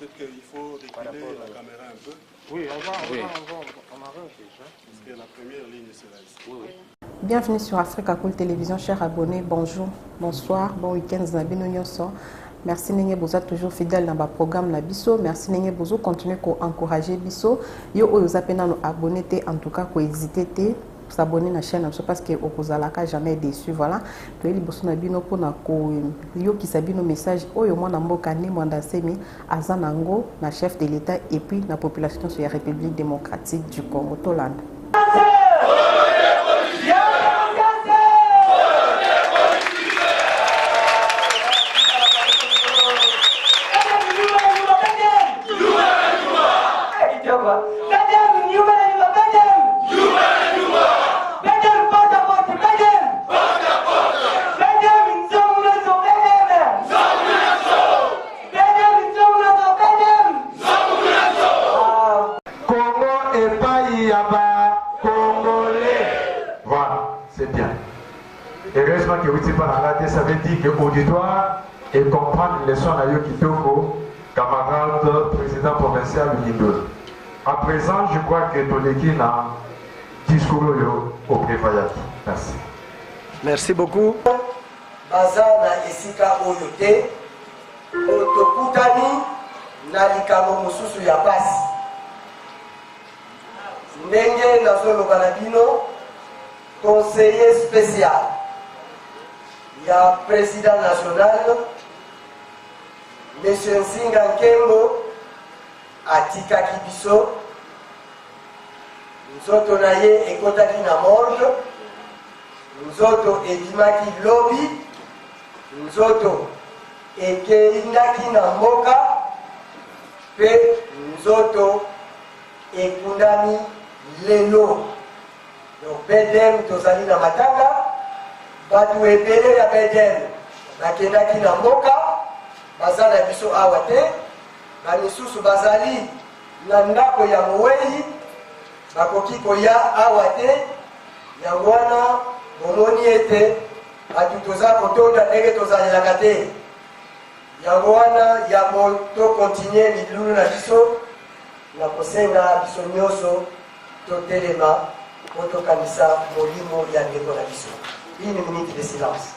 peut-être qu'il faut décaler la caméra un peu. Oui, on arrange déjà. Parce que la première ligne sera ici. Oui. Bienvenue sur Africa Cool Télévision, chers abonnés. Bonjour, bonsoir, bon week-end. Merci Nenye Boza, toujours fidèle dans le programme La Bisso. Merci Nenye Bozo, continuez à encourager Bisso. Yo vous appelez à nous abonner, en tout cas, hésiter s'abonner à la chaîne parce que vous n'allez jamais déçu. Voilà. Tu es libre na bino pour na yo qui sabi nos messages. Oyo mwana mboka ni mwanda semi azanango na chef de l'État et puis la population sur la République démocratique du Congo Tolanda. Heureusement que vous dites pas la ça veut dire que l'auditoire et comprendre les sons à Yokitoko, camarade président provincial Lindo. À présent, je crois que Toleki n'a discours au prévoyage. Merci. Merci beaucoup. Bazana esika oyote, otokutani na likambo mususu ya pasi. Ndenge nazolo banabino, conseiller spécial. Il y a le président national, M. Nsinga Nkembo, Atika Kibiso, nous autres naye ekotaki na morgue, nous autres ebimaki lobby, nous autres ekeindaki na mboka, pe nous autres ekundami lelo. Donc bedem tozali na matanga. Batu ebele ya bedem bakendaki na mboka baza na biso awa te bamisusu bazali na ndako ya mowei bakoki koya awa te yango wana bomoni ete batu toza kotonda ndenge tozalelaka te yango wana yango tokontinue milulu na biso na kosenga biso nyonso totelema po tokanisa molimo ya ndeko na biso. Une minute de silence.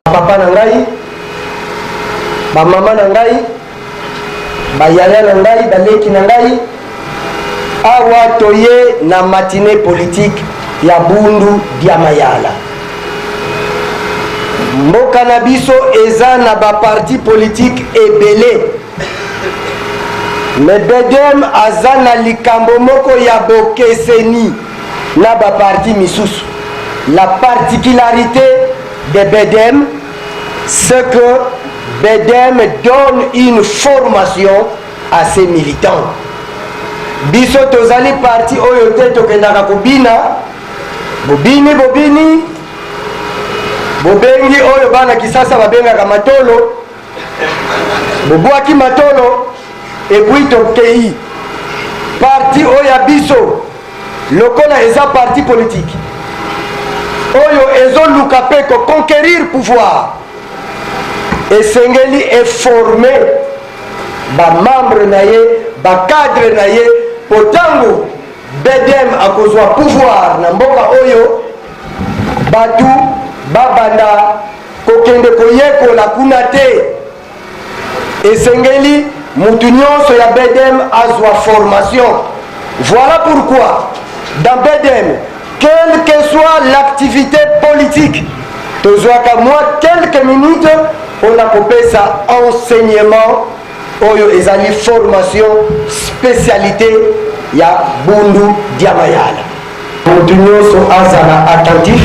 Papa nangai, ba mama nangai, ba yaya nangai, ba leki nangai, awa toye na matinée politique ya Bundu dia Mayala. Mboka na biso eza na ba parti politique ebele. Me bedem azana likambo moko ya bokeseni na ba parti misusu. La particularité de Bedem, c'est que Bedem donne une formation à ses militants. Biso tozali parti oyote tokendaka kubina, bobini bobengi oyo bana kisasa babengaka matolo, bobwaki matolo ebui tokei. Parti oya biso lokola eza parti politique. Oyo ezoluka pe ko conquérir pouvoir. Esengeli est formé ba membre naye, ba cadre naye potango Bedem akozwa pouvoir na mboka oyo batu babanda kokende koyekola kuna te. Esengeli mutu nyonso ya Bedem azwa formation. Voilà pourquoi dans Bedem, quelle que soit l'activité politique, moi quelques minutes on a coupé ça enseignement oyo ezali formation spécialité ya Bundu dia Mayala. Mutu nyonso azala attentif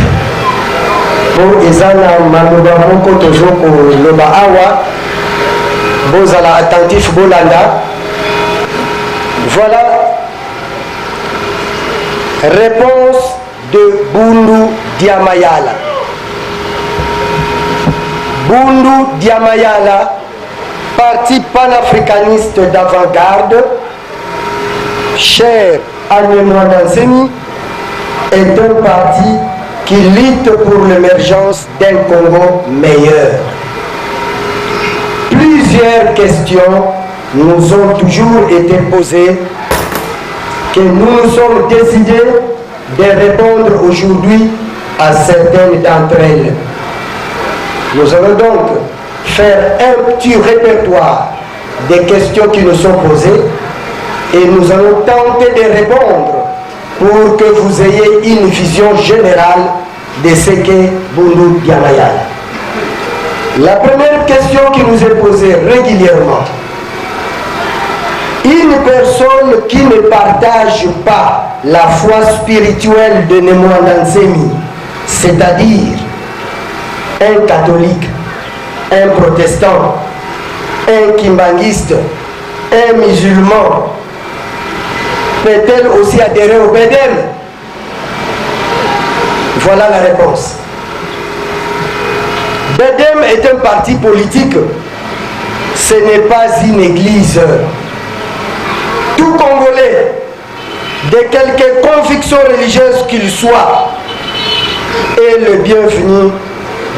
po ezana maloba moko tozoko loba awa bozala attentif bolanda. Voilà Réponse de Bundu Diamayala. Bundu Diamayala, parti panafricaniste d'avant-garde, cher à Danseni, est un parti qui lutte pour l'émergence d'un Congo meilleur. Plusieurs questions nous ont toujours été posées que nous nous sommes décidés de répondre aujourd'hui à certaines d'entre elles. Nous allons donc faire un petit répertoire des questions qui nous sont posées et nous allons tenter de répondre pour que vous ayez une vision générale de ce qu'est Bundu Diamayala. La première question qui nous est posée régulièrement: une personne qui ne partage pas la foi spirituelle de Nemwandansemi, c'est-à-dire un catholique, un protestant, un kimbanguiste, un musulman, peut-elle aussi adhérer au BEDEM? Voilà la réponse. BEDEM est un parti politique, ce n'est pas une église. Tout Congolais, de quelque conviction religieuse qu'il soit, est le bienvenu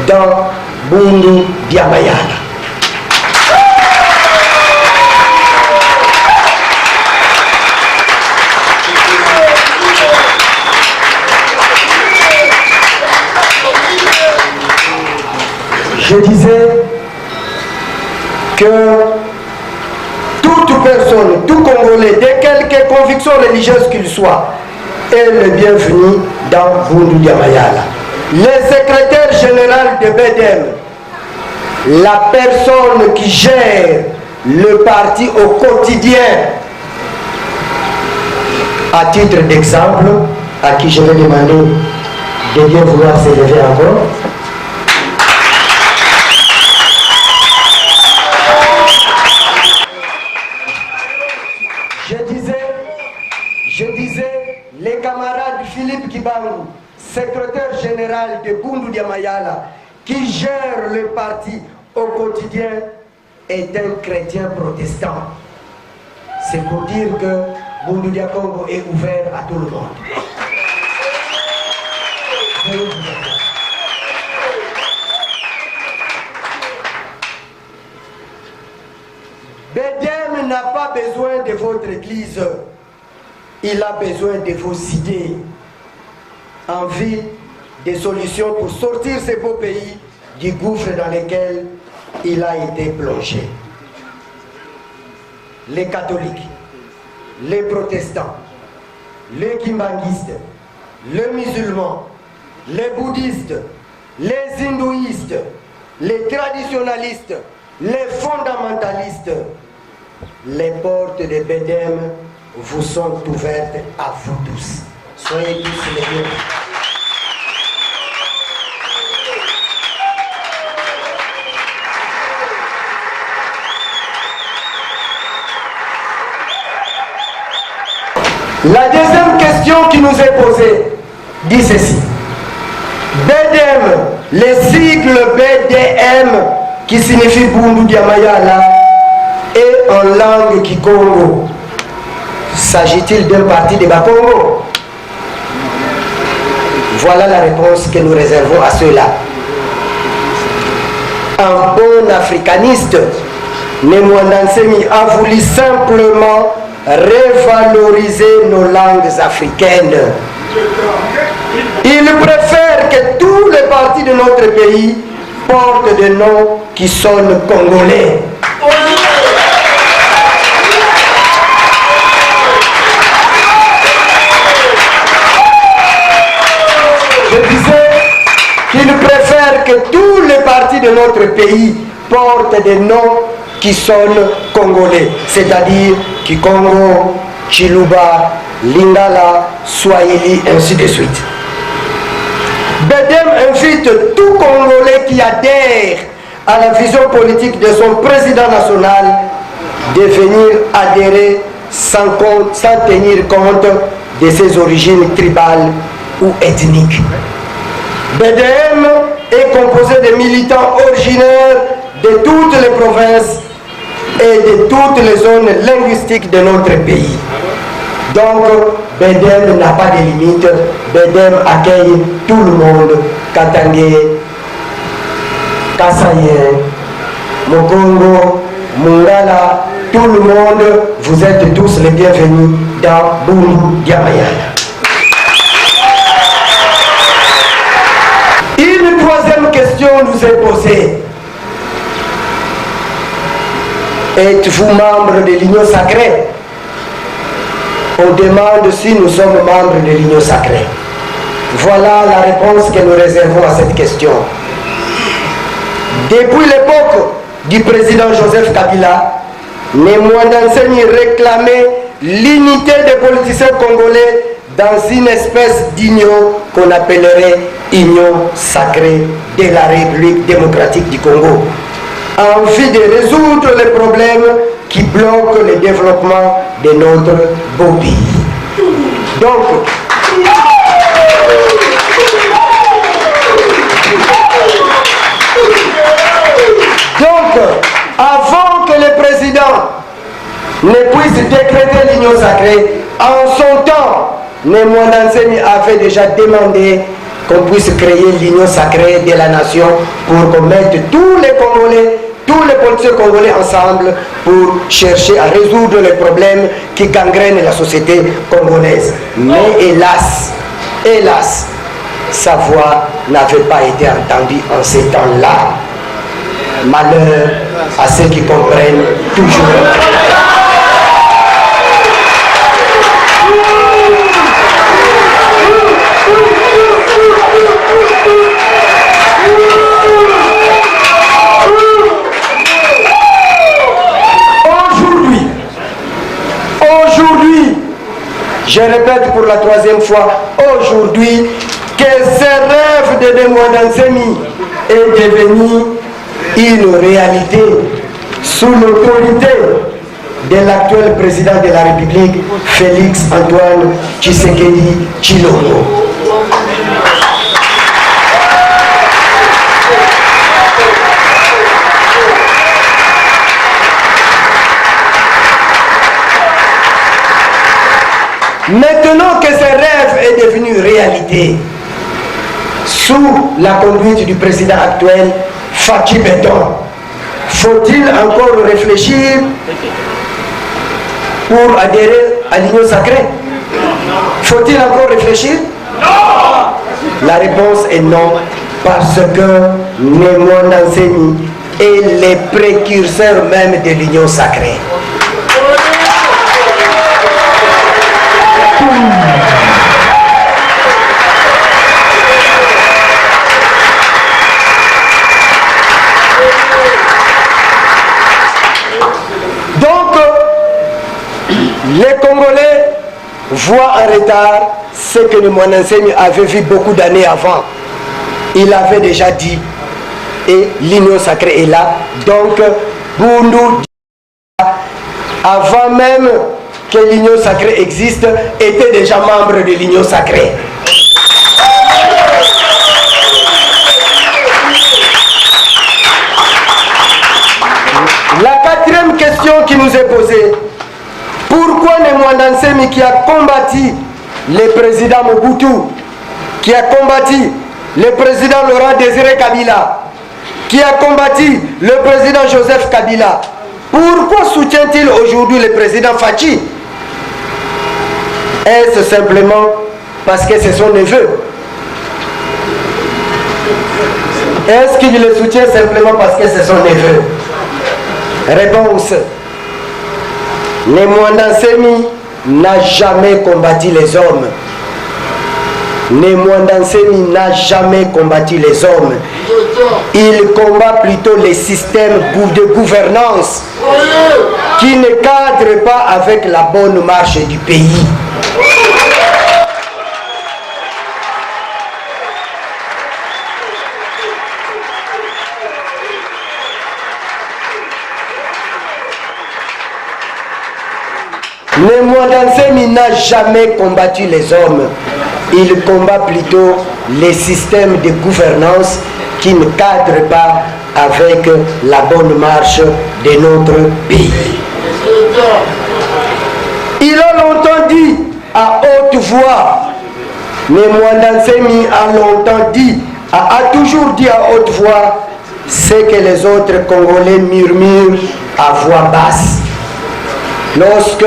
dans Bundu Diamayala. Je disais que toute personne, tout Congolais, de quelque conviction religieuse qu'il soit, est le bienvenu dans Bundu Diamayala. Le secrétaire général de BEDEM, la personne qui gère le parti au quotidien, à titre d'exemple, à qui je vais demander de bien vouloir s'élever encore. Je disais, les camarades Philippe Kibangu, secrétaire général de Bundu Diamayala, qui gère le parti au quotidien, est un chrétien protestant. C'est pour dire que Bundu Diakongo est ouvert à tout le monde. BEDEM n'a pas besoin de votre église. Il a besoin de vos idées en vue des solutions pour sortir ce beau pays du gouffre dans lequel il a été plongé. Les catholiques, les protestants, les kimbanguistes, les musulmans, les bouddhistes, les hindouistes, les traditionalistes, les fondamentalistes, les portes de BEDEM vous sont ouvertes à vous tous. Soyez tous les bienvenus. La deuxième question qui nous est posée dit ceci. BEDEM, le sigle BDM qui signifie Bundu Diamayala, est en langue Kikongo. S'agit-il d'un parti de Bakongo? Voilà la réponse que nous réservons à ceux-là. Un bon africaniste, Nemwandansemi, a voulu simplement revaloriser nos langues africaines. Il préfère que tous les partis de notre pays portent des noms qui sonnent congolais. Je disais qu'il préfère que tous les partis de notre pays portent des noms qui sonnent congolais, c'est-à-dire Kikongo, Chiluba, Lingala, Swahili, ainsi de suite. BEDEM invite tout Congolais qui adhère à la vision politique de son président national de venir adhérer sans tenir compte de ses origines tribales ou ethniques. BDM est composé de militants originaires de toutes les provinces et de toutes les zones linguistiques de notre pays. Donc, BDM n'a pas de limite. BDM accueille tout le monde. Katangé, Kassaye, Mokongo, Mungala, tout le monde, vous êtes tous les bienvenus dans Bundu Diamayana. Une troisième question nous est posée. Êtes-vous membre de l'Union sacrée? On demande si nous sommes membres de l'Union sacrée. Voilà la réponse que nous réservons à cette question. Depuis l'époque du président Joseph Kabila, les Mwandanseni réclamaient l'unité des politiciens congolais dans une espèce d'union qu'on appellerait Union sacrée de la République démocratique du Congo, en vue de résoudre les problèmes qui bloquent le développement de notre beau pays. Donc, avant que le président ne puisse décréter l'union sacrée, en son temps, Mwandanseni avait déjà demandé qu'on puisse créer l'union sacrée de la nation pour qu'on mette tous les Congolais, tous les politiciens congolais ensemble pour chercher à résoudre les problèmes qui gangrènent la société congolaise. Mais hélas, sa voix n'avait pas été entendue en ces temps-là. Malheur à ceux qui comprennent toujours. Aujourd'hui, je répète pour la troisième fois, aujourd'hui, que ce rêve de Mwandanseni est devenu une réalité sous l'autorité de l'actuel président de la République, Félix Antoine Tshisekedi Tshilombo. Maintenant que ce rêve est devenu réalité, sous la conduite du président actuel, Fatou Béton, faut-il encore réfléchir pour adhérer à l'union sacrée? Faut-il encore réfléchir? Non! La réponse est non, parce que Mwandanseni est le précurseur même de l'union sacrée. Les Congolais voient en retard ce que le Mwandanseni avait vu beaucoup d'années avant. Il avait déjà dit, et l'union sacrée est là. Donc, Bundu, avant même que l'union sacrée existe, était déjà membre de l'union sacrée. La quatrième question qui nous est posée: pourquoi Mwandanseni, qui a combattu le président Mobutu, qui a combattu le président Laurent Désiré Kabila, qui a combattu le président Joseph Kabila, pourquoi soutient-il aujourd'hui le président Fachi? Est-ce simplement parce que c'est son neveu? Est-ce qu'il le soutient simplement parce que c'est son neveu? Réponse: le Mwandanseni n'a jamais combattu les hommes. Le Mwandanseni n'a jamais combattu les hommes. Il combat plutôt les systèmes de gouvernance qui ne cadrent pas avec la bonne marche du pays. Le Mwandansemi n'a jamais combattu les hommes. Il combat plutôt les systèmes de gouvernance qui ne cadrent pas avec la bonne marche de notre pays. Il a longtemps dit à haute voix, mais Mwandansemi a longtemps dit, a toujours dit à haute voix, ce que les autres Congolais murmurent à voix basse. Lorsque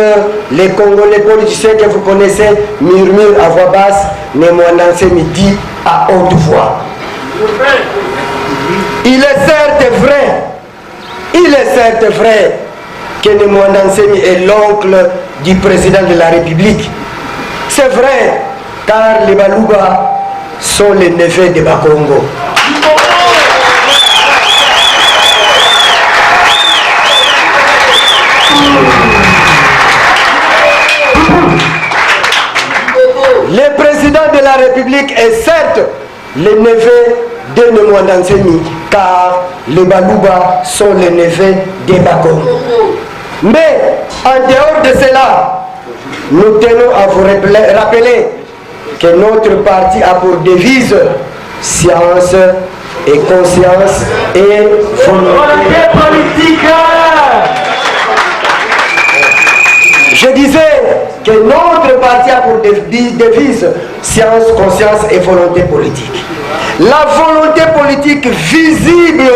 les Congolais politiciens que vous connaissez murmurent à voix basse, Mwandansemi dit à haute voix. Il est certes vrai que Mwandansemi est l'oncle du président de la République. C'est vrai, car les Baluba sont les neveux de Bakongo. Le président de la République est certes le neveu de Mwandansemi, car les Baluba sont les neveux de Bakongo. Mais en dehors de cela, nous tenons à vous rappeler que notre parti a pour devise science et conscience et volonté politique. Je disais que notre parti a pour devise science, conscience et volonté politique. La volonté politique visible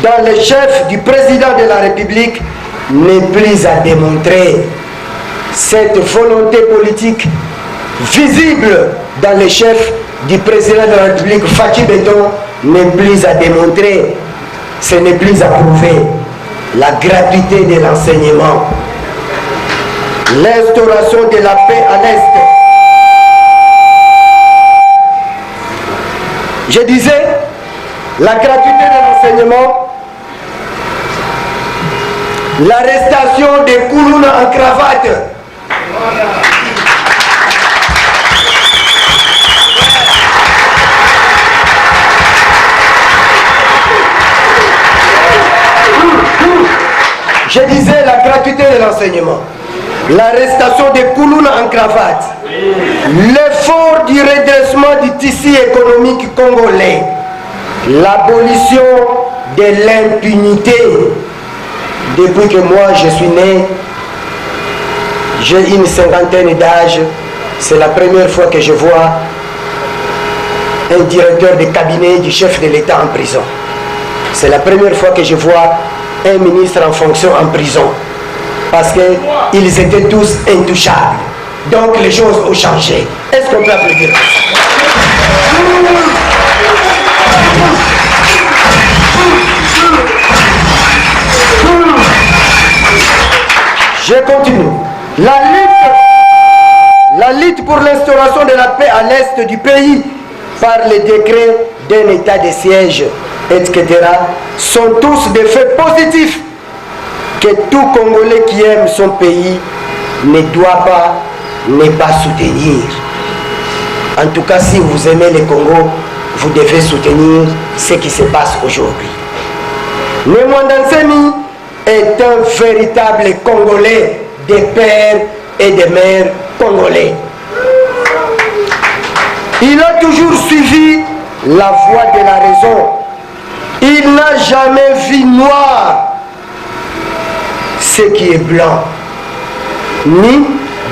dans le chef du président de la République n'est plus à démontrer. Cette volonté politique visible dans le chef du président de la République, Fatou Béton, n'est plus à démontrer. Ce n'est plus à prouver. La gratuité de l'enseignement, l'instauration de la paix à l'Est. Je disais, la gratuité de l'enseignement, l'arrestation des Koulouna en cravate, je disais la gratuité de l'enseignement, l'arrestation des Koulouna en cravate, l'effort du redressement du tissu économique congolais, l'abolition de l'impunité. Depuis que moi je suis né, j'ai une cinquantaine d'âge, c'est la première fois que je vois un directeur de cabinet du chef de l'État en prison. C'est la première fois que je vois un ministre en fonction en prison. Parce qu'ils étaient tous intouchables. Donc les choses ont changé. Est-ce qu'on peut applaudir? Je continue. La lutte pour l'instauration de la paix à l'est du pays par les décrets d'un état de siège, etc., sont tous des faits positifs que tout Congolais qui aime son pays ne doit pas ne pas soutenir. En tout cas, si vous aimez le Congo, vous devez soutenir ce qui se passe aujourd'hui. Le Mwandansemi est un véritable Congolais, des pères et des mères congolais. Il a toujours suivi la voie de la raison. Il n'a jamais vu noir ce qui est blanc, ni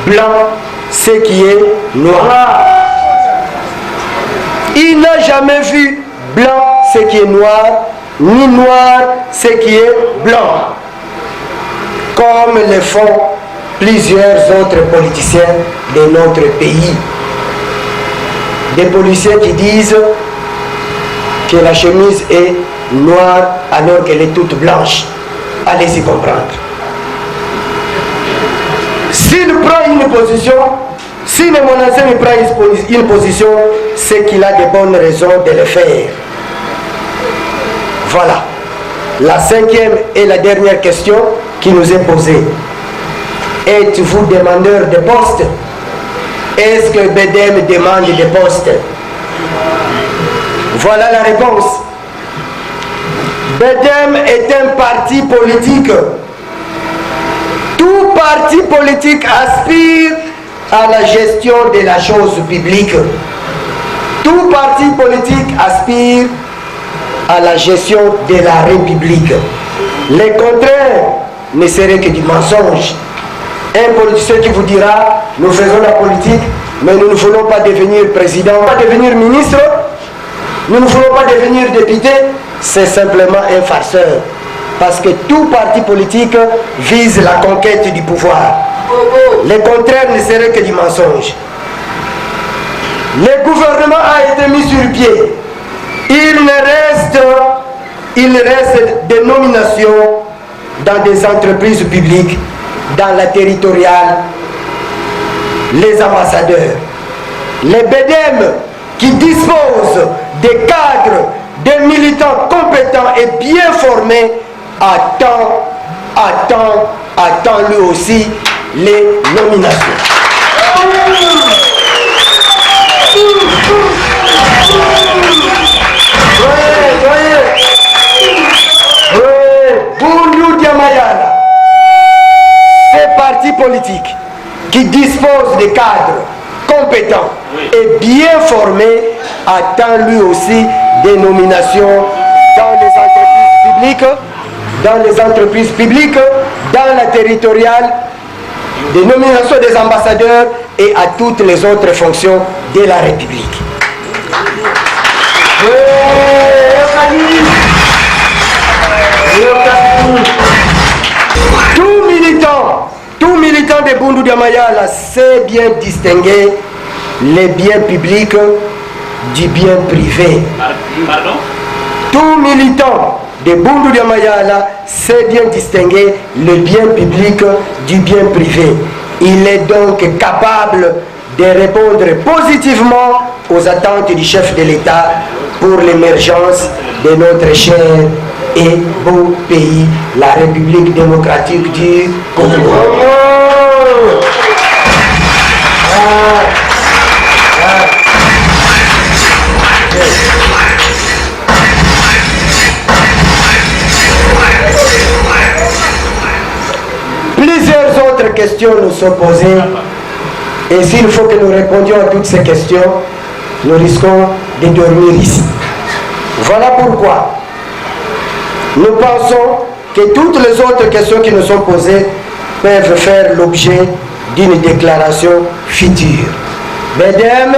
blanc ce qui est noir. Il n'a jamais vu blanc ce qui est noir, ni noir ce qui est blanc, comme le font plusieurs autres politiciens de notre pays. Des policiers qui disent que la chemise est noire alors qu'elle est toute blanche. Allez-y comprendre. S'il prend une position, si le Mwandansemi prend une position, c'est qu'il a de bonnes raisons de le faire. Voilà. La cinquième et la dernière question qui nous est posée. Êtes-vous demandeur de poste? Est-ce que BEDEM demande des postes? Voilà la réponse. BEDEM est un parti politique. Tout parti politique aspire à la gestion de la chose publique. Tout parti politique aspire à la gestion de la République. Le contraire ne serait que du mensonge. Un politicien qui vous dira, nous faisons la politique, mais nous ne voulons pas devenir président, pas devenir ministre, nous ne voulons pas devenir député, c'est simplement un farceur. Parce que tout parti politique vise la conquête du pouvoir. Le contraire ne serait que du mensonge. Le gouvernement a été mis sur pied. Il reste des nominations dans des entreprises publiques, dans la territoriale, les ambassadeurs. Les BDM qui disposent des cadres, des militants compétents et bien formés, attend lui aussi les nominations. Bundu Diamayala, ces partis politiques qui disposent de cadres compétents et bien formés attend lui aussi des nominations dans les entreprises publiques, dans la territoriale, des nominations des ambassadeurs et à toutes les autres fonctions de la République. Tout militant de Bundu Diamayala sait bien distinguer les biens publics du bien privé. Pardon? Tout militant de Bundu Diamayala sait bien distinguer le bien public du bien privé. Il est donc capable de répondre positivement aux attentes du chef de l'État pour l'émergence de notre cher et beau pays, la République démocratique du Congo. Plusieurs autres questions nous sont posées et s'il faut que nous répondions à toutes ces questions, nous risquons de dormir ici. Voilà pourquoi nous pensons que toutes les autres questions qui nous sont posées peuvent faire l'objet d'une déclaration future. Mesdames,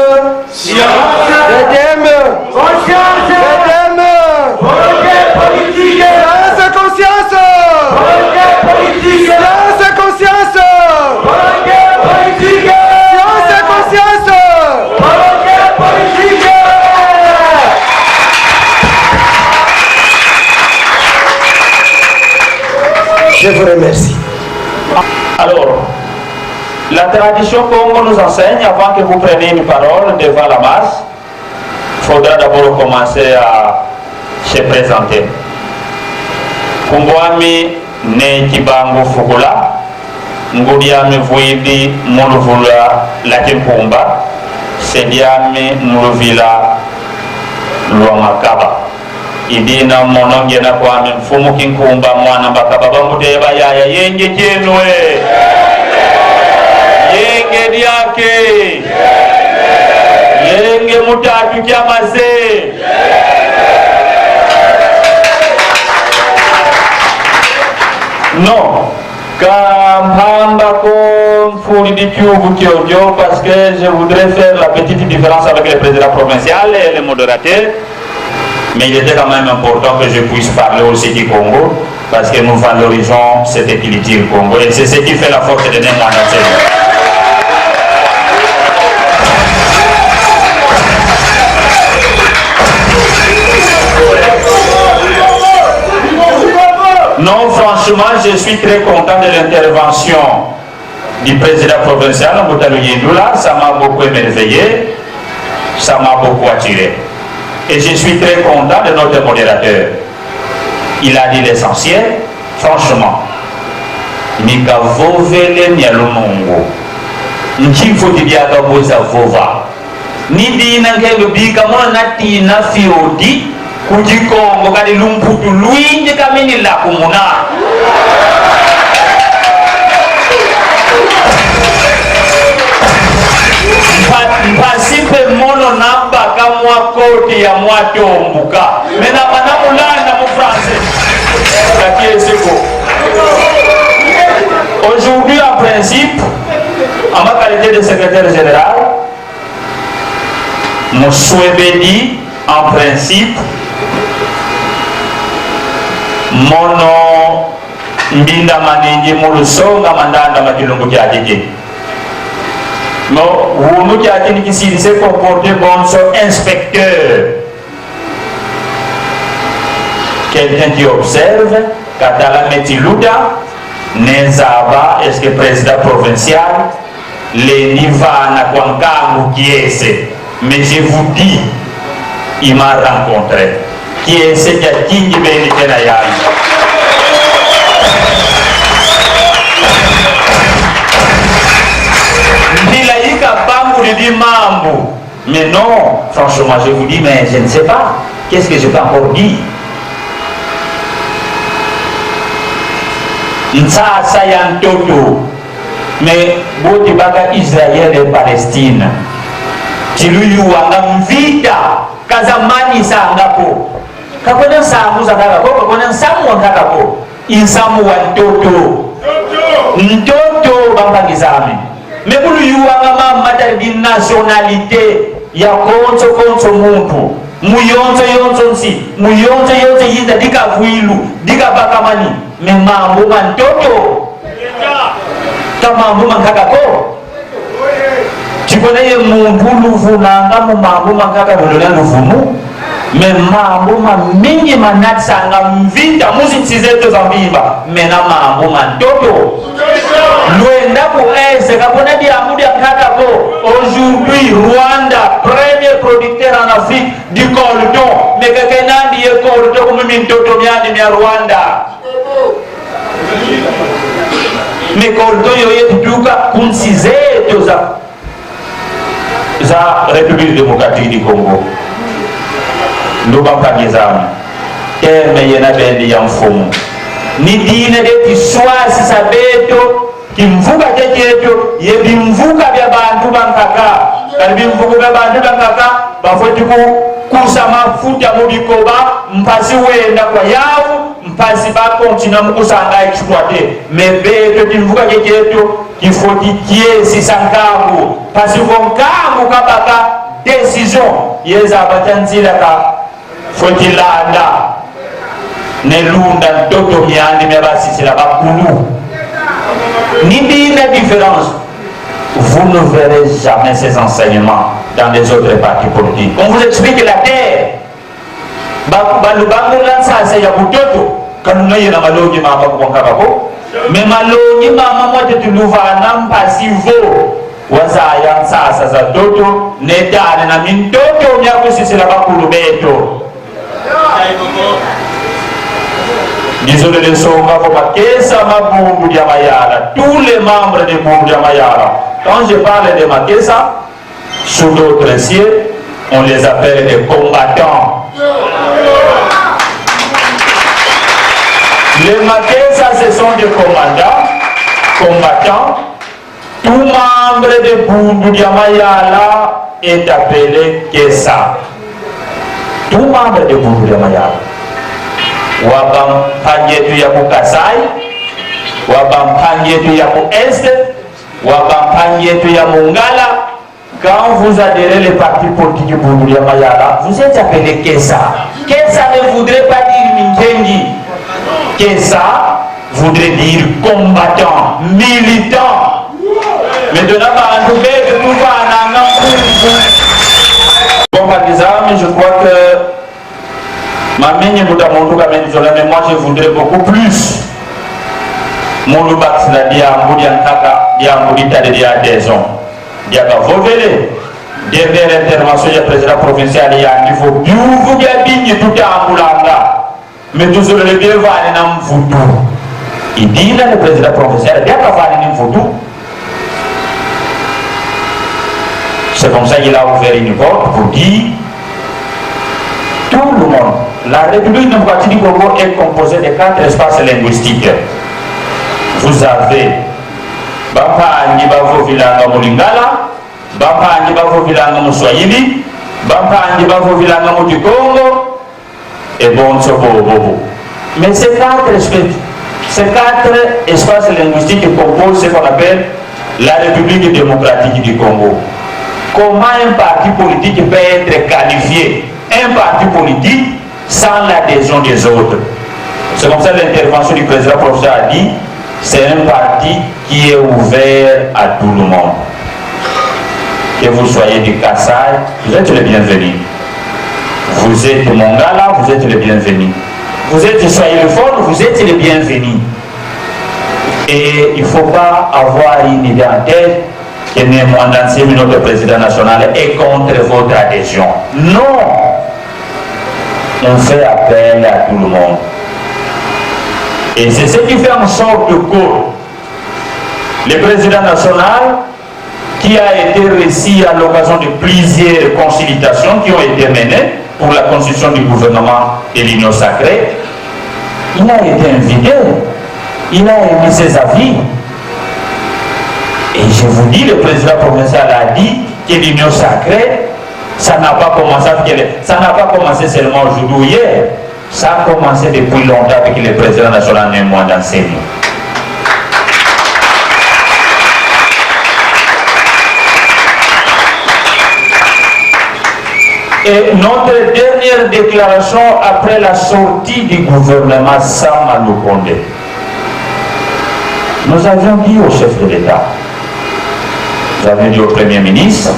je vous remercie. Alors, la tradition Congo nous enseigne, avant que vous preniez une parole devant la masse, il faudra d'abord commencer à se présenter. Kumbwami ne Kibango Fukula, Ngudiami Vuidi Muluvula Latimkumba, Sediami Muluvila Luamakaba. Idina monongena kwami mfumu kinkumba mwana bakaba bamuteba yaya yenge chenwe yenge dyake yenge mutatu kyamaze non kampamba ko mfuli di kyubu kyojo parce que je voudrais faire la petite différence avec le président provincial et le modérateur. Mais il était quand même important que je puisse parler aussi du Congo, parce que nous valorisons cette équilibre du Congo. Et c'est ce qui fait la force de notre nation. Non, franchement, je suis très content de l'intervention du président provincial, Moutalou Yendoula. Ça m'a beaucoup émerveillé, ça m'a beaucoup attiré. Et je suis très content de notre modérateur. Il a dit l'essentiel, franchement. Nika vovele nyalomongo. Nchifo tidiaka boza vova. Nidi nange bika mona nati na fiodi. Kujikongo kadi lumputu luinje kamini la kumuna. mpasipe mono namba kamwa koti ya mwatombuka mena manamulanda mu français aujourd'hui en principe en ma qualité de secrétaire général mon souhait dit en principe mono mbinda maningi mulusonga mandanda makilungu kyatiki no wunu kyatini kisiri se comporter comme son inspecteur, quelqu'un qui observe katala metiluda nezaba est-ce que président provincial les nivana kwankangu kiese. Mais je vous dis, il m'a rencontré qui est ce qui a kingi beni tena yali mambo. Mais non, franchement, je vous dis, mais je ne sais pas. Qu'est-ce que je peux encore dire? Nsasa ya mtoto. Mais bote baka Israël et Palestine. Chiluyu wanga mvita kazamani sangapo. Kakona samu zakako, kakona samu wakakako. Insamu wa mtoto. Mtoto bambagizame. Mais pour lui, il y a une nationalité. Il y a un muntu. Muyonzo yonzo si. Muyonzo yonzo yinda dika vuilu. Dika bakamani. Mais mambo mantoto. Mambo mankakako. Tu connais muntu luvunanga mu mambo mankaka bolona luvunu. Mais mambo mingi manatsanga mvinda muzitizeto zambimba. Mais na mambo mantoto. Luenda pour est kapona di amudi akatako. Aujourd'hui Rwanda premier producteur en Afrique du cordon. Mais quelqu'un dit cordon comme mintoto miani mi Rwanda. Mais cordon yoye duka kunsizeto za République démocratique du Congo. Nduba mpagizami. Teme yena bendi ya mfumu. Ni dine de kiswasi sabeto kimvuka checheto yebimvuka bya bantu bankaka kalibimvuka bya bantu bankaka bafoti kusa mafuta mu bikoba mpasi wenda kwa yawu mpasi bakontina mukusanga exploiter mais beto kimvuka checheto kifoti kiesi sankangu pasi vonkangu kabaka décision yeza batanzila ka foti landa nelunda ntoto myandi mebasisila bakulu. Ni la différence, vous ne verrez jamais ces enseignements dans les autres partis politiques. On vous explique la terre. Mais malongi mama moja tuluvana mpasivo wazaya sasa za toto netane na mintoto nyakusisila bakulu beto. Désolé de Songa, Mabungu Mayala, tous les membres de Bungu Mayala. Quand je parle de Makessa, sous d'autres cieux, on les appelle des combattants. Les Makessa, ce sont des combattants. Tout membre de Bungu Mayala est appelé Kessa. Tout membre de Bungu Mayala. Wabam panyetu ya Kasai, wabam panyetu ya Est, wabam panyetu ya Mongala. Quand vous adhérez les partis politiques du Bungu Mayala, vous êtes appelé Kessa. Kessa ne voudrait pas dire Minkengi. Kessa voudrait dire combattant, militant. Maintenant, je crois que mais moi je voudrais beaucoup plus. Mon lubax la dernière intervention du président provincial il y a un niveau tout à mais tout sur le bien va aller photo. Il dit là le président provincial il y a une photo. C'est comme ça qu'il a ouvert une porte pour dire tout le monde. La République démocratique du Congo est composée de 4 espaces linguistiques. Vous avez Bapa Nibavo Vilanga Molingala, Bampangi Bavovilanga Moussouaïli, Bampangi Bavovilanga du Congo, et bon, Bobo. Mais ces quatre espaces linguistiques composent ce qu'on appelle la République démocratique du Congo. Comment un parti politique peut être qualifié un parti politique sans l'adhésion des autres? C'est comme ça que l'intervention du président professeur a dit, c'est un parti qui est ouvert à tout le monde. Que vous soyez du Kassai, vous êtes les bienvenus. Vous êtes de Mongala, vous êtes les bienvenus. Vous êtes de Soyez-le-Fort, vous êtes les bienvenus. Et il ne faut pas avoir une idée en tête que néanmoins notre président national est contre votre adhésion. Non! On fait appel à tout le monde. Et c'est ce qui fait en sorte que le président national, qui a été reçu à l'occasion de plusieurs consultations qui ont été menées pour la constitution du gouvernement de l'Union sacrée, il a été invité, il a émis ses avis. Et je vous dis, le président provincial a dit que l'Union sacrée, ça n'a pas commencé seulement aujourd'hui ou hier, ça a commencé depuis longtemps avec le président national néanmoins d'enseignement. Et notre dernière déclaration après la sortie du gouvernement Sama Lukonde, nous avions dit au chef de l'État, nous avions dit au Premier ministre,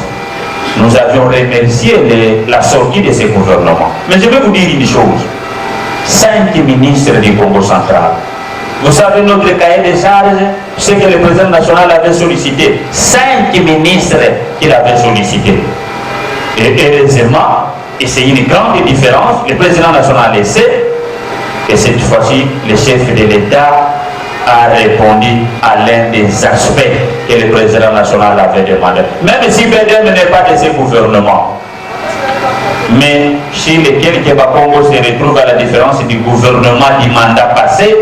nous avions remercié la sortie de ce gouvernement. Mais je vais vous dire une chose, 5 ministres du Congo central. Vous savez notre cahier des charges, ce que le président national avait sollicité, 5 ministres qu'il avait sollicité. Et heureusement, et c'est une grande différence, le président national le sait, et cette fois-ci, le chef de l'État a répondu à l'un des aspects que le président national avait demandé. Même si BDM n'est pas de ce gouvernement, mais chez lesquels Kéba Congo se retrouve à la différence du gouvernement du mandat passé,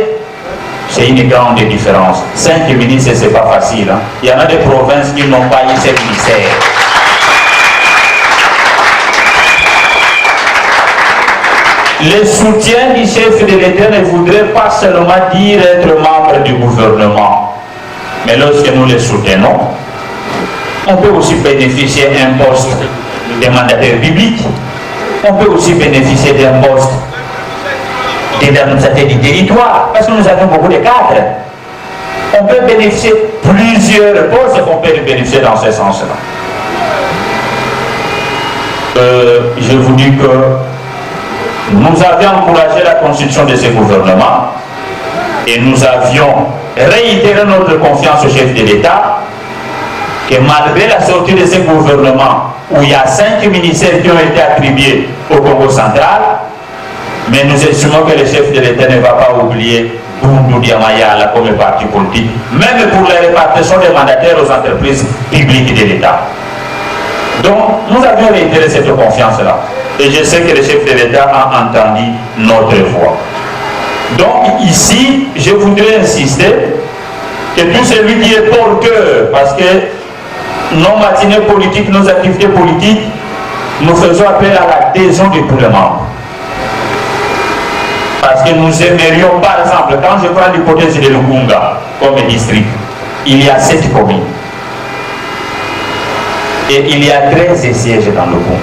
c'est une grande différence. 5 ministres, c'est pas facile. Hein. Il y en a des provinces qui n'ont pas eu ces ministères. Le soutien du chef de l'État ne voudrait pas seulement dire être membre du gouvernement. Mais lorsque nous le soutenons, on peut aussi bénéficier d'un poste de mandataire public. On peut aussi bénéficier d'un poste d'administrateur du territoire, parce que nous avons beaucoup de cadres. On peut bénéficier de plusieurs postes, on peut bénéficier dans ce sens-là. Je vous dis que nous avions encouragé la constitution de ce gouvernement et nous avions réitéré notre confiance au chef de l'État que malgré la sortie de ce gouvernement où il y a 5 ministères qui ont été attribués au Congo central, mais nous estimons que le chef de l'État ne va pas oublier Bundu Diamayala comme parti politique, même pour la répartition des mandataires aux entreprises publiques de l'État. Donc, nous avions réitéré cette confiance-là. Et je sais que le chef de l'État a entendu notre voix. Donc, ici, je voudrais insister que tout celui qui est porteur, parce que nos matinées politiques, nos activités politiques, nous faisons appel à l'adhésion de tous les membres. Parce que nous aimerions, par exemple, quand je prends l'hypothèse de Lukunga comme district, il y a 7 communes. Et il y a 13 sièges dans le Congo.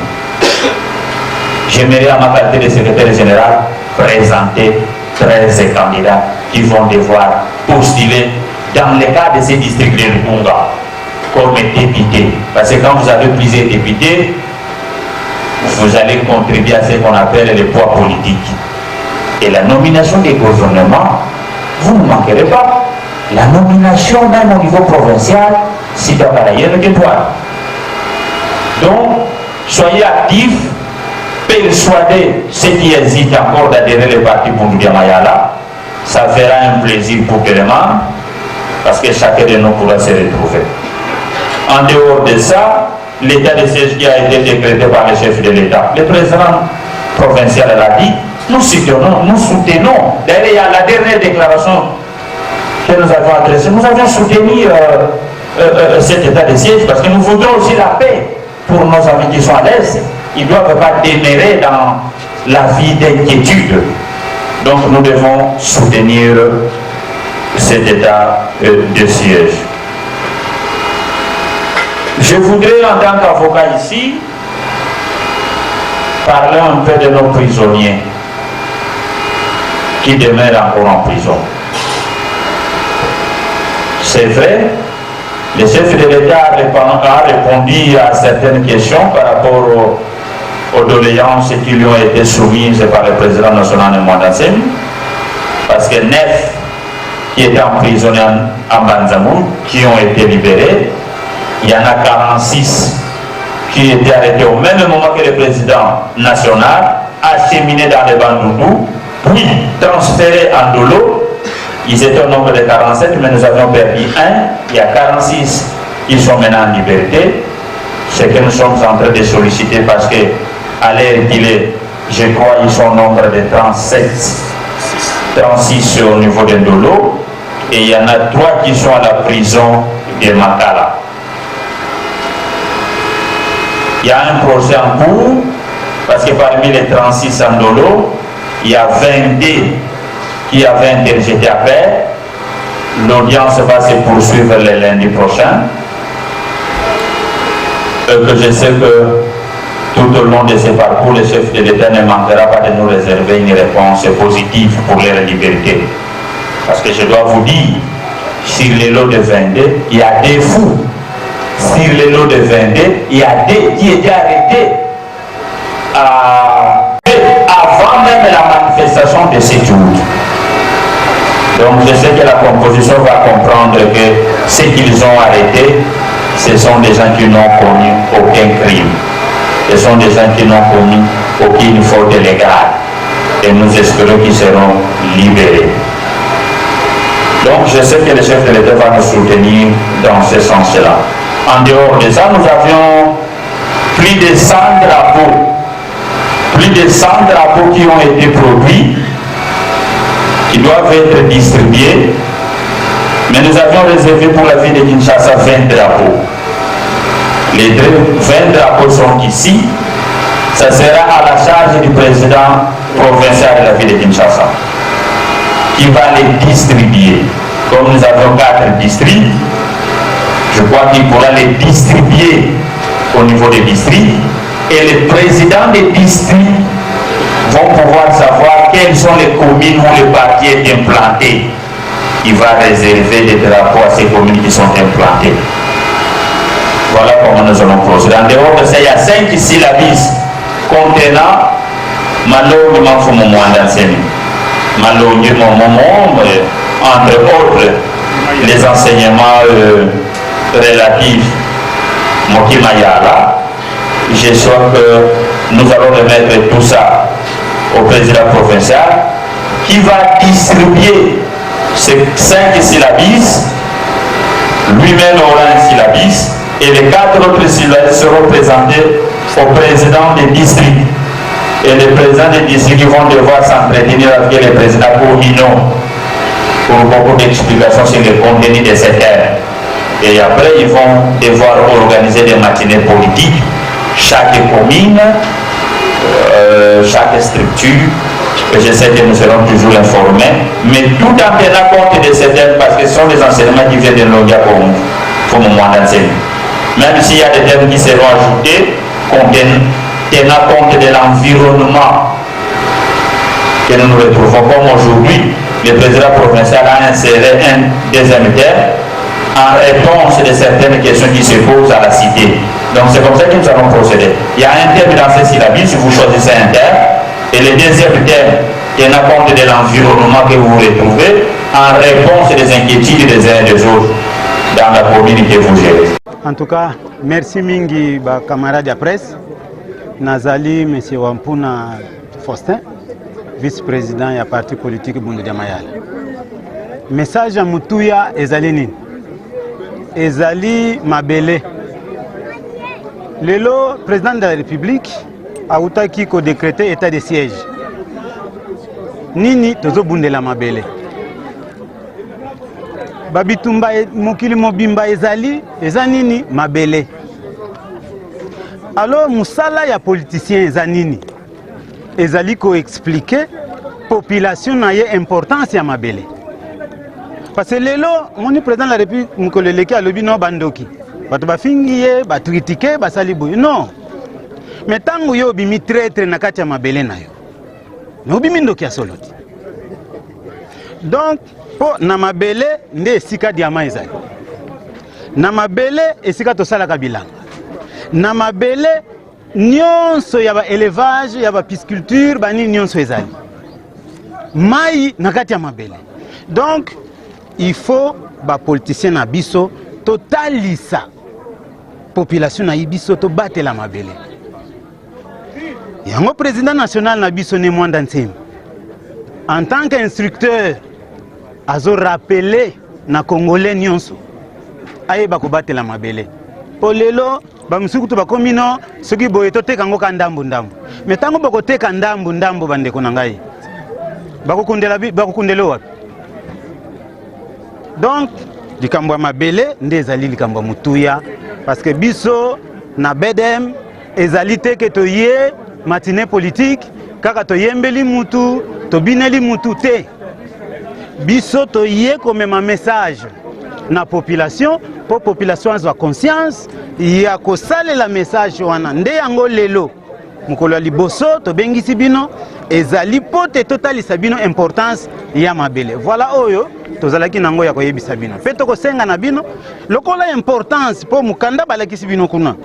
J'aimerais, à ma qualité de secrétaire général, présenter 13 candidats qui vont devoir postuler dans le cas de ces districts de Lukunga comme députés. Parce que quand vous avez plusieurs députés, vous allez contribuer à ce qu'on appelle le poids politique. Et la nomination des gouvernements, vous ne manquerez pas. La nomination, même au niveau provincial, c'est dans la hiérarchie de toi. Donc, soyez actifs, persuadez ceux qui hésitent encore d'adhérer le parti Bundu Mayala. Ça fera un plaisir pour tout le monde, parce que chacun de nous pourra se retrouver. En dehors de ça, l'état de siège qui a été décrété par le chef de l'État, le président provincial l'a dit, nous soutenons. D'ailleurs, il y a la dernière déclaration que nous avons adressée, nous avions soutenu cet état de siège, parce que nous voudrons aussi la paix pour nos amis qui sont à l'Est. Ils ne doivent pas demeurer dans la vie d'inquiétude. Donc nous devons soutenir cet état de siège. Je voudrais, en tant qu'avocat ici, parler un peu de nos prisonniers qui demeurent encore en prison. C'est vrai, le chef de l'État a répondu à certaines questions par rapport aux doléances qui lui ont été soumises par le président national de Mwandansemi, parce que 9 qui étaient emprisonnés en Banzamou, qui ont été libérés, il y en a 46 qui étaient arrêtés au même moment que le président national, acheminés dans les Bandoudou, puis transférés en Dolo. Ils étaient au nombre de 47, mais nous avions perdu un. Il y a 46 qui sont maintenant en liberté. Ce que nous sommes en train de solliciter, parce que à l'heure qu'il est, je crois qu'ils sont au nombre de 36 au niveau de Ndolo, et il y en a 3 qui sont à la prison de Makala. Il y a un procès en cours, parce que parmi les 36 en Ndolo, il y a 22 qui avaient interjeté appel. L'audience va se poursuivre le lundi prochain. Que je sais que tout au long de ce parcours, le chef de l'État ne manquera pas de nous réserver une réponse positive pour leur liberté. Parce que je dois vous dire, sur les lots de 22, il y a des fous. Sur les lots de 22, il y a des qui étaient arrêtés avant même la manifestation de 7 août. Donc je sais que la composition va comprendre que ceux qu'ils ont arrêtés, ce sont des gens qui n'ont commis aucun crime. Ce sont des gens qui n'ont commis aucune faute légale. Et nous espérons qu'ils seront libérés. Donc je sais que le chef de l'État va nous soutenir dans ce sens-là. En dehors de ça, nous avions plus de 100 drapeaux. Plus de 100 drapeaux qui ont été produits, qui doivent être distribués. Mais nous avions réservé pour la ville de Kinshasa 20 drapeaux. Les 20 drapeaux sont ici. Ça sera à la charge du président provincial de la ville de Kinshasa, qui va les distribuer. Comme nous avons 4 districts, je crois qu'il pourra les distribuer au niveau des districts. Et les présidents des districts vont pouvoir savoir quelles sont les communes où le parti est implanté. Il va réserver des drapeaux à ces communes qui sont implantées. Voilà comment nous allons procéder. En dehors de ça, il y a 5 syllabes contenant Malongi Mafumo Mwandansemi. Malongi Momomo, entre autres, les enseignements relatifs Mokimayala. Je souhaite que nous allons remettre tout ça au président provincial, qui va distribuer ces 5 syllabes. Lui-même aura un syllabis, et les 4 autres syllabes seront présentés au président des districts. Et les présidents des districts vont devoir s'entretenir avec les présidents communaux pour beaucoup d'explications sur le contenu de ces thèmes. Et après, ils vont devoir organiser des matinées politiques. Chaque commune, chaque structure, et je sais que nous serons toujours informés, mais tout en tenant compte de ces thèmes, parce que ce sont des enseignements qui viennent de l'Ongia pour le moment d'enseigner. Même s'il y a des thèmes qui seront ajoutés, tenant compte de l'environnement que nous nous retrouvons, comme aujourd'hui, le président provincial a inséré un deuxième thème en réponse de certaines questions qui se posent à la cité. Donc c'est comme ça que nous allons procéder. Il y a un thème dans ces syllabes, si vous choisissez un thème, et le deuxième thème tenant compte de l'environnement que vous retrouvez en réponse des inquiétudes des uns et des autres dans la commune que vous gérez. En tout cas, merci mingi ba camarade de presse. Nazali M. Wampuna Faustin, vice-président du parti politique Bundu Mayala. Message à Mutuya Ezali Ezali Mabele. Le président de la République a outaki ko décrété état de siège. Nini tozo Bundela Mabele. babitumba mokili mobimba ezali eza nini mabele. Alors musala ya politicien eza nini ezali ko expliquer population na ye importance ya mabele. Parce que lelo moni président de la République mukoleleki alobi no bandoki bato bafingi ye bacritiquer basali boye non. Mais tango yo bimi traître na kati ya mabele na yo no bimi ndoki ya solo ti. Donc po na mabele nde esika diama ezali, na mabele esika tosalaka bilanga, na mabele nyonso ya ba élevage ya ba pisciculture bani nyonso ezali mai na kati ya mabele. Donc il faut ba politicien na biso totalisa population na biso to batela mabele. Yango président national na biso ne Mwanda Ntsembi en tant qu'instructeur azo rappeler na congolais nyonso ayeba ko batela mabele. Po lelo bamusuku to bakomi no soki boye to teka ngo ka ndambu ndambu. Mais tango bako teka ndambu ndambu bandeko na ngai bakokundela wapi? Donc likambo ya mabele nde ezali likambo ya mutuya, parce que biso na bedem ezali te ke toye matinée politique kaka toyembeli mutu tobineli mutu te. Biso toye komema message na population po population azwa conscience ya kosalela message wana. Nde yango lelo mukolo ya liboso tobengisi bino ezali pote totalisa bino importance ya mabele. Voilà oyo tozalaki nango ya koyebisa bino pe tokosenga na bino lokola importance po mukanda balakisi bino kuna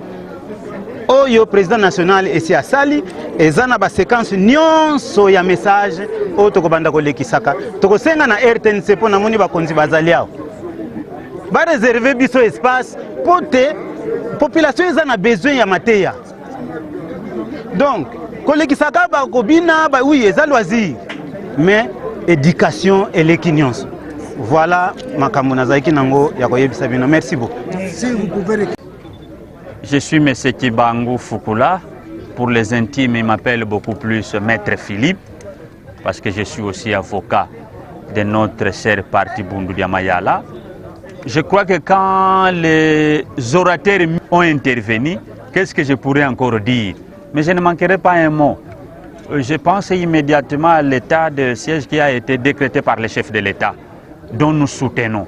oyo président national esi asali eza na ba séquence nyonso ya message oyo tokobanda kolekisaka. Tokosenga na RTNC po namoni bakonzi bazali awo ba réserver biso espace pote population eza na besoin ya mateya. Donc kolekisaka bakobina ba oui eza loisir mais éducation eleki nyonso. Voilà makambo nazaki nango ya koyebisa bino. Merci beaucoup. Si vous pouvez... Je suis M. Kibangu Fukula. Pour les intimes, il m'appelle beaucoup plus Maître Philippe, parce que je suis aussi avocat de notre cher parti Bundu Dia Mayala. Je crois que quand les orateurs ont intervenu, qu'est-ce que je pourrais encore dire? Mais je ne manquerai pas un mot. Je pense immédiatement à l'état de siège qui a été décrété par le chef de l'État, dont nous soutenons.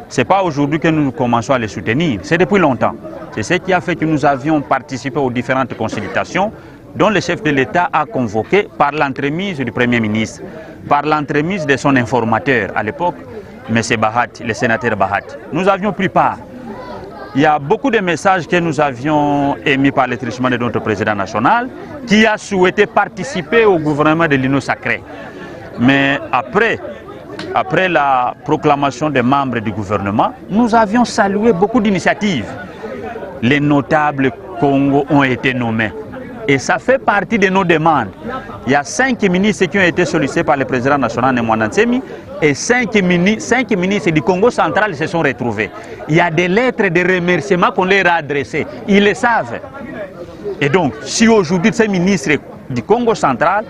Ce n'est pas aujourd'hui que nous commençons à les soutenir, c'est depuis longtemps. C'est ce qui a fait que nous avions participé aux différentes consultations dont le chef de l'État a convoqué par l'entremise du Premier ministre, par l'entremise de son informateur à l'époque, M. Bahati, le sénateur Bahati. Nous avions pris part. Il y a beaucoup de messages que nous avions émis par le truchement de notre président national qui a souhaité participer au gouvernement de l'Union sacrée. Mais après la proclamation des membres du gouvernement, nous avions salué beaucoup d'initiatives. Les notables Congo ont été nommés. Et ça fait partie de nos demandes. Il y a 5 ministres qui ont été sollicités par le président national Mwanda Ntsembi et 5 ministres du Congo central se sont retrouvés. Il y a des lettres de remerciement qu'on leur a adressées. Ils le savent. Et donc, si aujourd'hui ces ministres du Congo central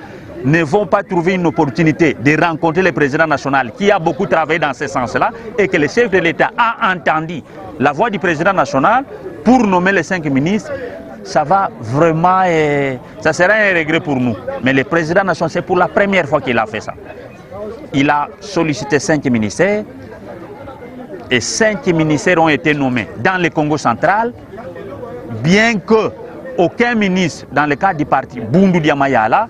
ne vont pas trouver une opportunité de rencontrer le président national qui a beaucoup travaillé dans ce sens-là et que le chef de l'État a entendu la voix du président national pour nommer les 5 ministres, ça va vraiment, ça sera un regret pour nous. Mais le président national, c'est pour la première fois qu'il a fait ça. Il a sollicité 5 ministères et 5 ministères ont été nommés dans le Congo central, bien que aucun ministre dans le cadre du parti Bundu Dia Mayala.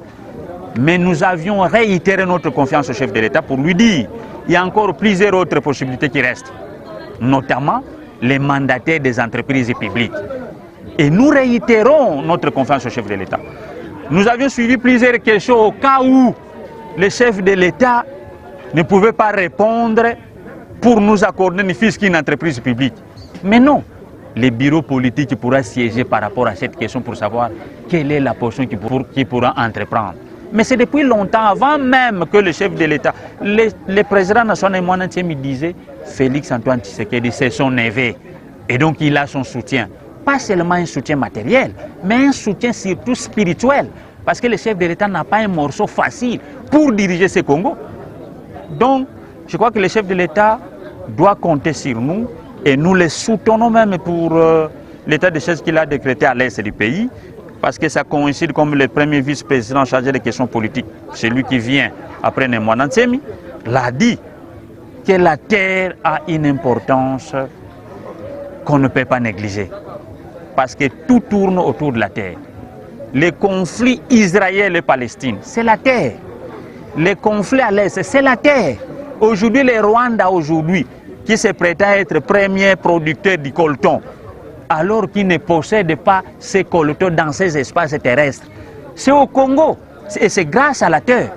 Mais nous avions réitéré notre confiance au chef de l'État pour lui dire qu'il y a encore plusieurs autres possibilités qui restent, notamment les mandataires des entreprises publiques. Et nous réitérons notre confiance au chef de l'État. Nous avions suivi plusieurs questions au cas où le chef de l'État ne pouvait pas répondre pour nous accorder ne fût-ce qu'une entreprise publique. Mais non, le bureau politique pourra siéger par rapport à cette question pour savoir quelle est la position qu'il pourra entreprendre. Mais c'est depuis longtemps, avant même que le chef de l'État, le président national Mwanda Ntsembi disait Félix Antoine Tshisekedi, c'est son neveu. Et donc il a son soutien. Pas seulement un soutien matériel, mais un soutien surtout spirituel. Parce que le chef de l'État n'a pas un morceau facile pour diriger ce Congo. Donc, je crois que le chef de l'État doit compter sur nous et nous les soutenons même pour l'état de choses qu'il a décrété à l'est du pays, parce que ça coïncide comme le premier vice-président chargé des questions politiques, celui qui vient après Nemwana Ntsemi, l'a dit, que la terre a une importance qu'on ne peut pas négliger, parce que tout tourne autour de la terre. Les conflits Israël et Palestine, c'est la terre. Les conflits à l'est, c'est la terre. Aujourd'hui, le Rwanda, qui se prétend être premier producteur du coltan, alors qu'il ne possède pas ces coltons dans ces espaces terrestres. C'est au Congo, et c'est grâce à la terre.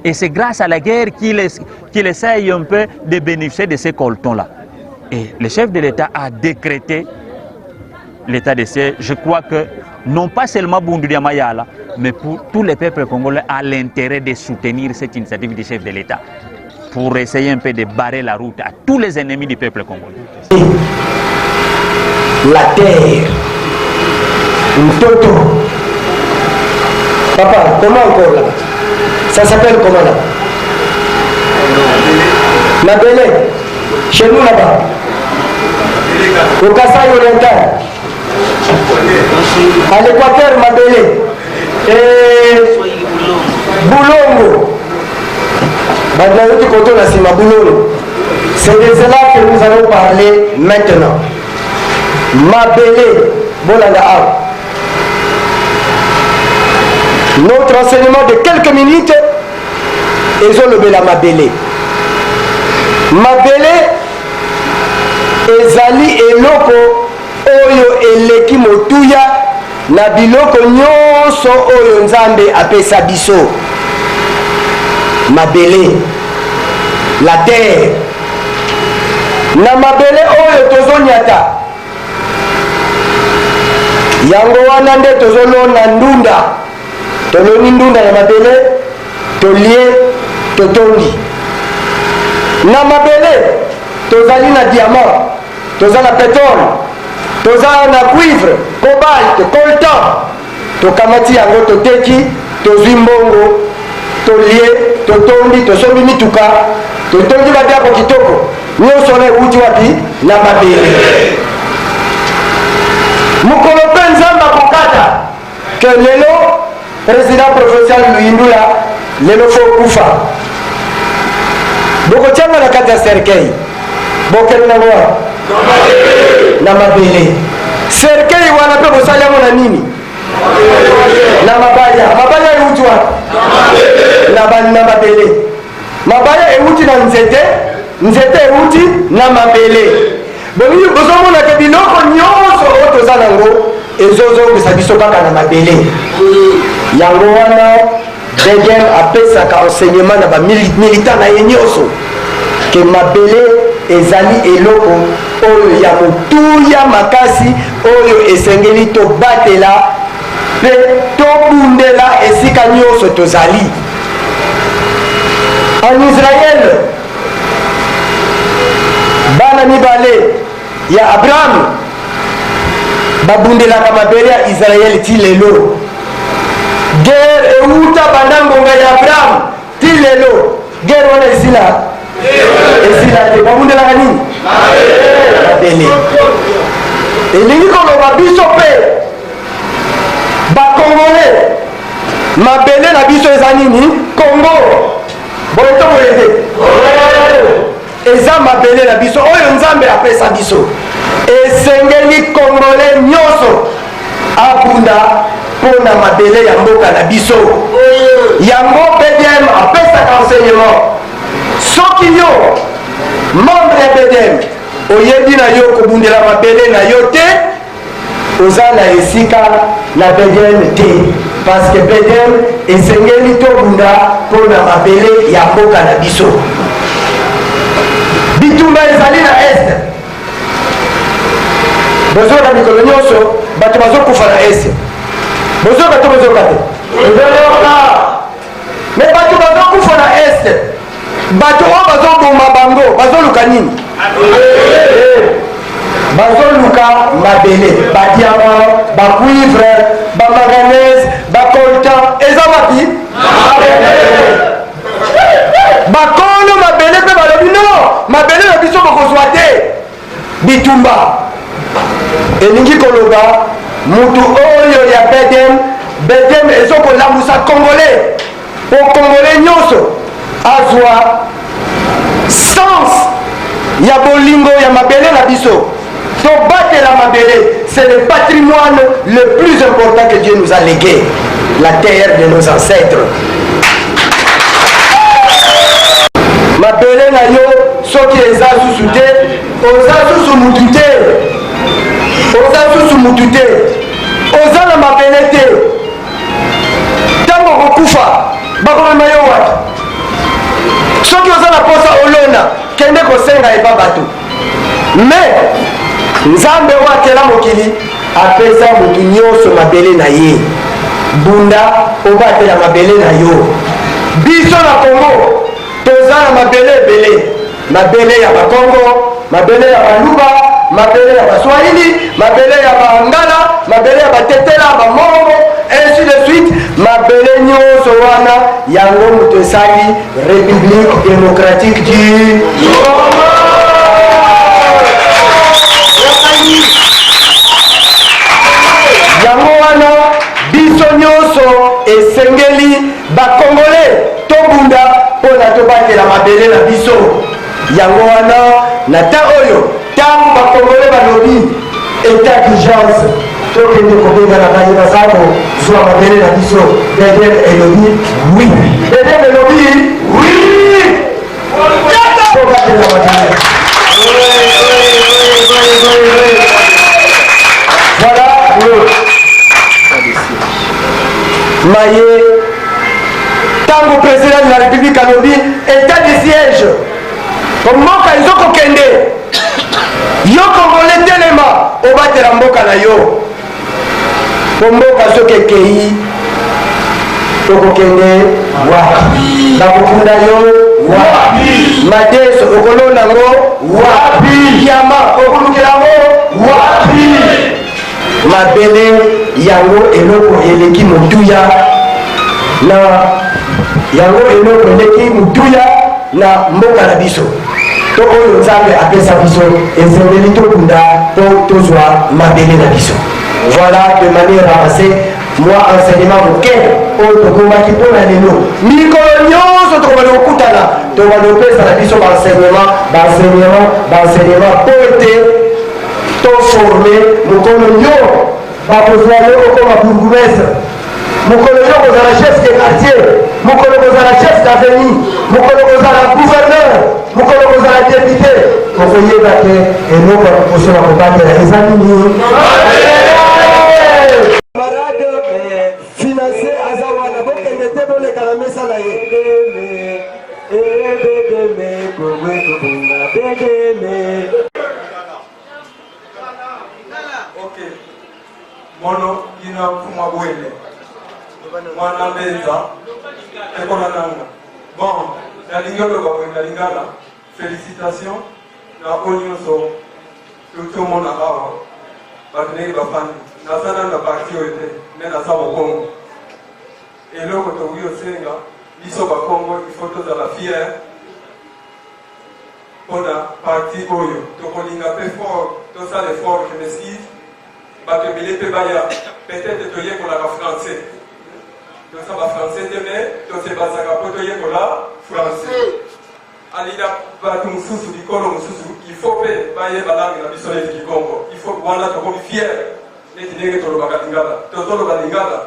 Et c'est grâce à la guerre qu'il essaye un peu de bénéficier de ces coltons-là. Et le chef de l'État a décrété l'état de siège. Je crois que non pas seulement Bundudia Mayala, mais pour tous les peuples congolais a l'intérêt de soutenir cette initiative du chef de l'État pour essayer un peu de barrer la route à tous les ennemis du peuple congolais. La terre, Mtoto. Papa, comment encore là? Ça s'appelle comment là? Mabélé, chez nous là-bas, au Kasaï oriental, à l'équateur Mabélé, et Boulongo, c'est de cela que nous allons parler maintenant. Mabélé, Bolanda. Notre enseignement de quelques minutes, ils ont levé la Mabélé. Mabélé, ezali eloko oyo eleki motuya na biloko nyonso oyo Nzambe apesa biso. Mabélé, la terre. Na mabélé oyo tozonyata. Yango wana nde tozolona ndunda. Toloni ndunda ya mabélé, tolie, totondi. Na mabélé, tozali na diamant, tozali na pétrole, tozali na cuivre, cobalt, coltan. Tokamati yango toteki, tozwi mbongo, tolie, totondi, tosombi mituka, totondi babiako kitoko. Nyonso na euti wapi? Na mabélé. Mukolo mpe Nzambe akokata ke lelo président provincial Luyindula lelo fo kufa. Boko tianga na kati ya cercueil. Bokele na ngwa. Na mabélé. Cercueil wana pe bosali yango na nini? Na mabaya. Mabaya euti wapi? Na mabélé. Mabaya euti na nzete. Nzete euti na mabélé. Boni bozomona ke biloko nyonso oyo toza nango ezozongisa biso kaka na mabélé. Yango wana Begem apesaka enseignement na bamilita na ye nyonso ke mabélé ezali eloko oyo ya motuya makasi oyo esengeli tobatela mpe tobundela esika nyonso tozali. En Israël, bana mibale ya Abraham babundelaka mabele ya Israël ti lelo. Guerre euta bandangonga ya Abraham ti lelo. Guerre wana esila te babundelaka nini? Mabele. Elingi koloba biso pe bakongole mabele na biso eza nini? Congo. Boye tokoyede eza mabele na biso oyo Nzambe apesa biso. Esengeli Congolais nyonso abunda mpona mabele ya mboka na biso. Yango BDM apesaka enseignement. Soki yo membre ya BDM oyebi na yo kobundela mabele na yo te, oza na esika na BDM te, parce que BDM esengeli tobunda mpona mabele ya mboka na biso. Bitumba ezali na este. Bozoka mikolo nyonso bato bazokufa na este. Bozoka to bozoka te. Bozoka. Me bato bazokufa na este. Bato oyo bazoboma bango bazoluka nini? Bazoluka mabele, badiamant, bacuivre, bamanganèse, bacoltan. Eza wapi? Mabele. Bakolo mabele pe balobi non, mabele na biso bokozwa bitumba elingi koloba mutu oyo ya bedem ezokolamusa congolais po congolais nyonso azwa sens ya bolingo ya mabele na biso tobatela mabele. C'est le patrimoine le plus important que Dieu nous a légué, la terre de nos ancêtres. Mabele na yo soki eza susu te oza susu mutu te, oza susu mutu te, oza na mabele te. Ntango kokufa bakomema yo wapi? Soki oza na posa olona kende kosenga eba bato, mais nzambe watela mokili apesa mutu nyonso mabele na ye. Bunda obatela mabele na yo. Biso na Congo toza na mabele ebele, mabele ya bakongo, mabele ya baluba, mabele ya baswahili, mabele ya bangala, mabele ya batetela, bamongo, ainsi de suite. Mabele nyonso wana yango mutu esali République démocratique du Congo. Yango wana biso nyonso esengeli bakongole tobunda mpona tobatela mabele na biso. Yango wana na ta oyo ntango bakongole balobi état d'urgence tokende kobenga na baye bazako zwa mabele na biso. Bedem elobi oui, bedem elobi oui, tobatela mabele. Voilà Maye, tant que président de la République alobi état de siège. Comment ils ont kokende? Yo congolais telema obatela mboka na yo. Mboka soki kei tokokende wapi? Bakokunda yo wapi? Madeso okolonda ngo wapi? Yama okolukela ngo wapi? Mabele yango eloko eleki mutuya na yango eloko eleki mutuya na mboka na biso. To oyo nzambe apesa biso ezengeli tokunda po tozwa mabele na biso. Voilà de manière ramassée moi enseignement moke oyo tokomaki mpona lelo mikolo nyonso tokobali kokutana tokobali kopesa na biso baenseignement po ete toforme mokolo yo bakozwa yo okoma bourgmestre, mokolo yo kozala chef de quartier, mokolo kozala chef d'avenue, mokolo kozala gouverneur, mokolo kozala député. Okoyeba te eloko ya kokoso na kobatela eza nini? Camarade financier aza wana bokende te boleka na mesa na ye. Mono ina kuma bwele mwana mbenza ekona nanga bon nalingalo bawe nalingala félicitations na onyoso tout mon abawa bakene bafani nasana na parti ote ne na sa Congo eloko to wiyo senga biso ba Congo il faut to la fière pona parti oyo to kolinga pe fort to ça l'effort je m'excuse. Peut-être que tu es français. Tu es français, mais tu es français. Il faut que il faut voilà tu fier. Mais tu n'es que le Bagalingala. Tu es le Bagalingala.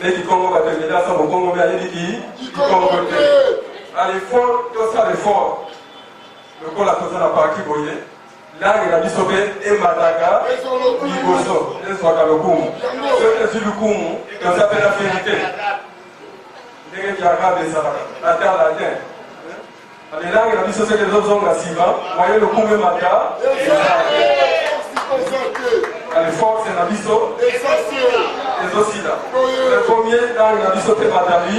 Mais qui Congo va te mettre à son Congo, mais qui Congo. Allez, fort, tout ça est fort. Le col a posé la partie boyée. Là, il a dit sauvé et Madaga, Iboso, et Swakalokum. Ce qui est sur le coup, ça s'appelle la vérité. Dès qu'il y a la terre, la terre. Allez, là, il a dit sauvé les autres hommes à Siva, voyez le coup de Madaga. Allez, force, c'est la biso. Les aussi là. Le premier, là, il a dit sauvé Madali.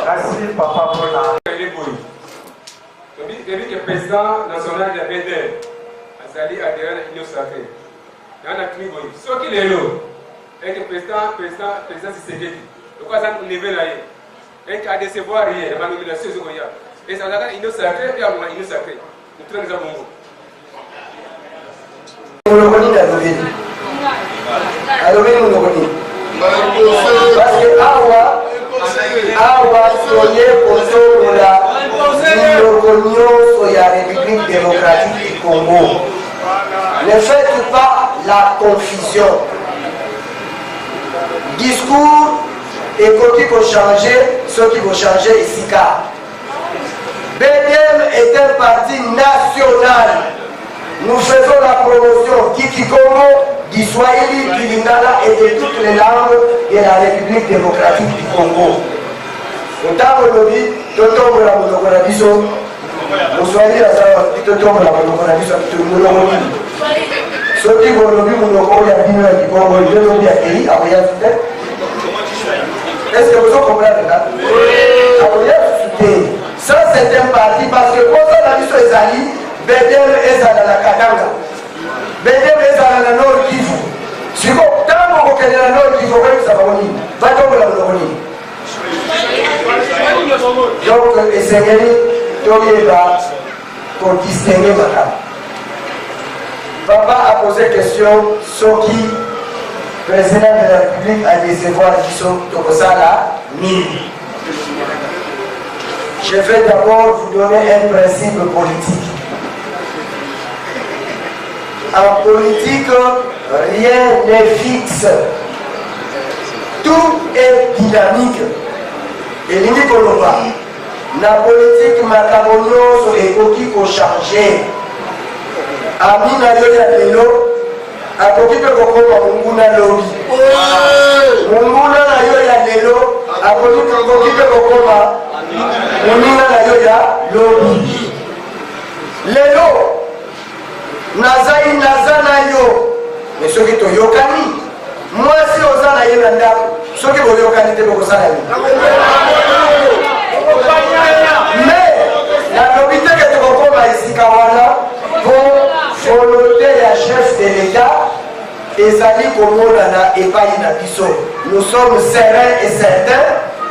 Merci, papa, pour la. Depuis que le président national de la BDR a sali adhéré à l'Union sacrée, il y a un acte ce qu'il est là, et que le président Tshisekedi, le quoi ça nous lever là, et qu'il a décevoir rien, la nomination de Goya. Et ça va être l'Union sacrée et à l'Union sacrée. Nous tous les avons. alobeli monoko nini parce que awa toye kozokola biloko nyonso ya République démocratique du Congo. Ne faites pas la confusion. Discours économique vont changer, ceux qui vont changer ici car BDM est un parti national. Nous faisons la promotion Kikikongo, du Swahili, du Lingala et de toutes les langues de la République démocratique du Congo. Autant que nous dit, Toto la monocorabiso, nous soyons à ça, Toto la monocorabiso, tout le monde. Ceux qui vont nous dire, nous avons bien du Congo, ils vont bien accueillir, à rien de fait. Est-ce que vous comprenez là? Ça c'est un parti parce que quand on a vu sur les alliés, BDM est dans la Katanga. BDM est dans la Nord Kivu. Si vous tant que vous êtes dans la Nord Kivu, vous savez va tomber la Nord. Donc, essayez pour distinguer madame. Papa a posé question sur qui président de la République a décevoir Biso Tokosala Mili. Je vais d'abord vous donner un principe politique. En politique, rien n'est fixe. Tout est dynamique. Et l'Inikolova, la politique Macamonioso et Koki ko changer. Amina Yoya Lelo, a Koki ko koma Munguna Lobi. Munguna na Yoya Lelo, a Koki ko koma Munguna na Yoya Lobi. Lelo, Nazai Nazana Yo, mais ceux qui sont Yokani, moi si Ozana Yenanda, ceux qui vont Yokani te Bokosana. Mais la lobité que tu comprends ici, Kawana, pour volonté la chef de l'État, et Zali Komolana et Païna Bisso. Nous sommes sereins et certains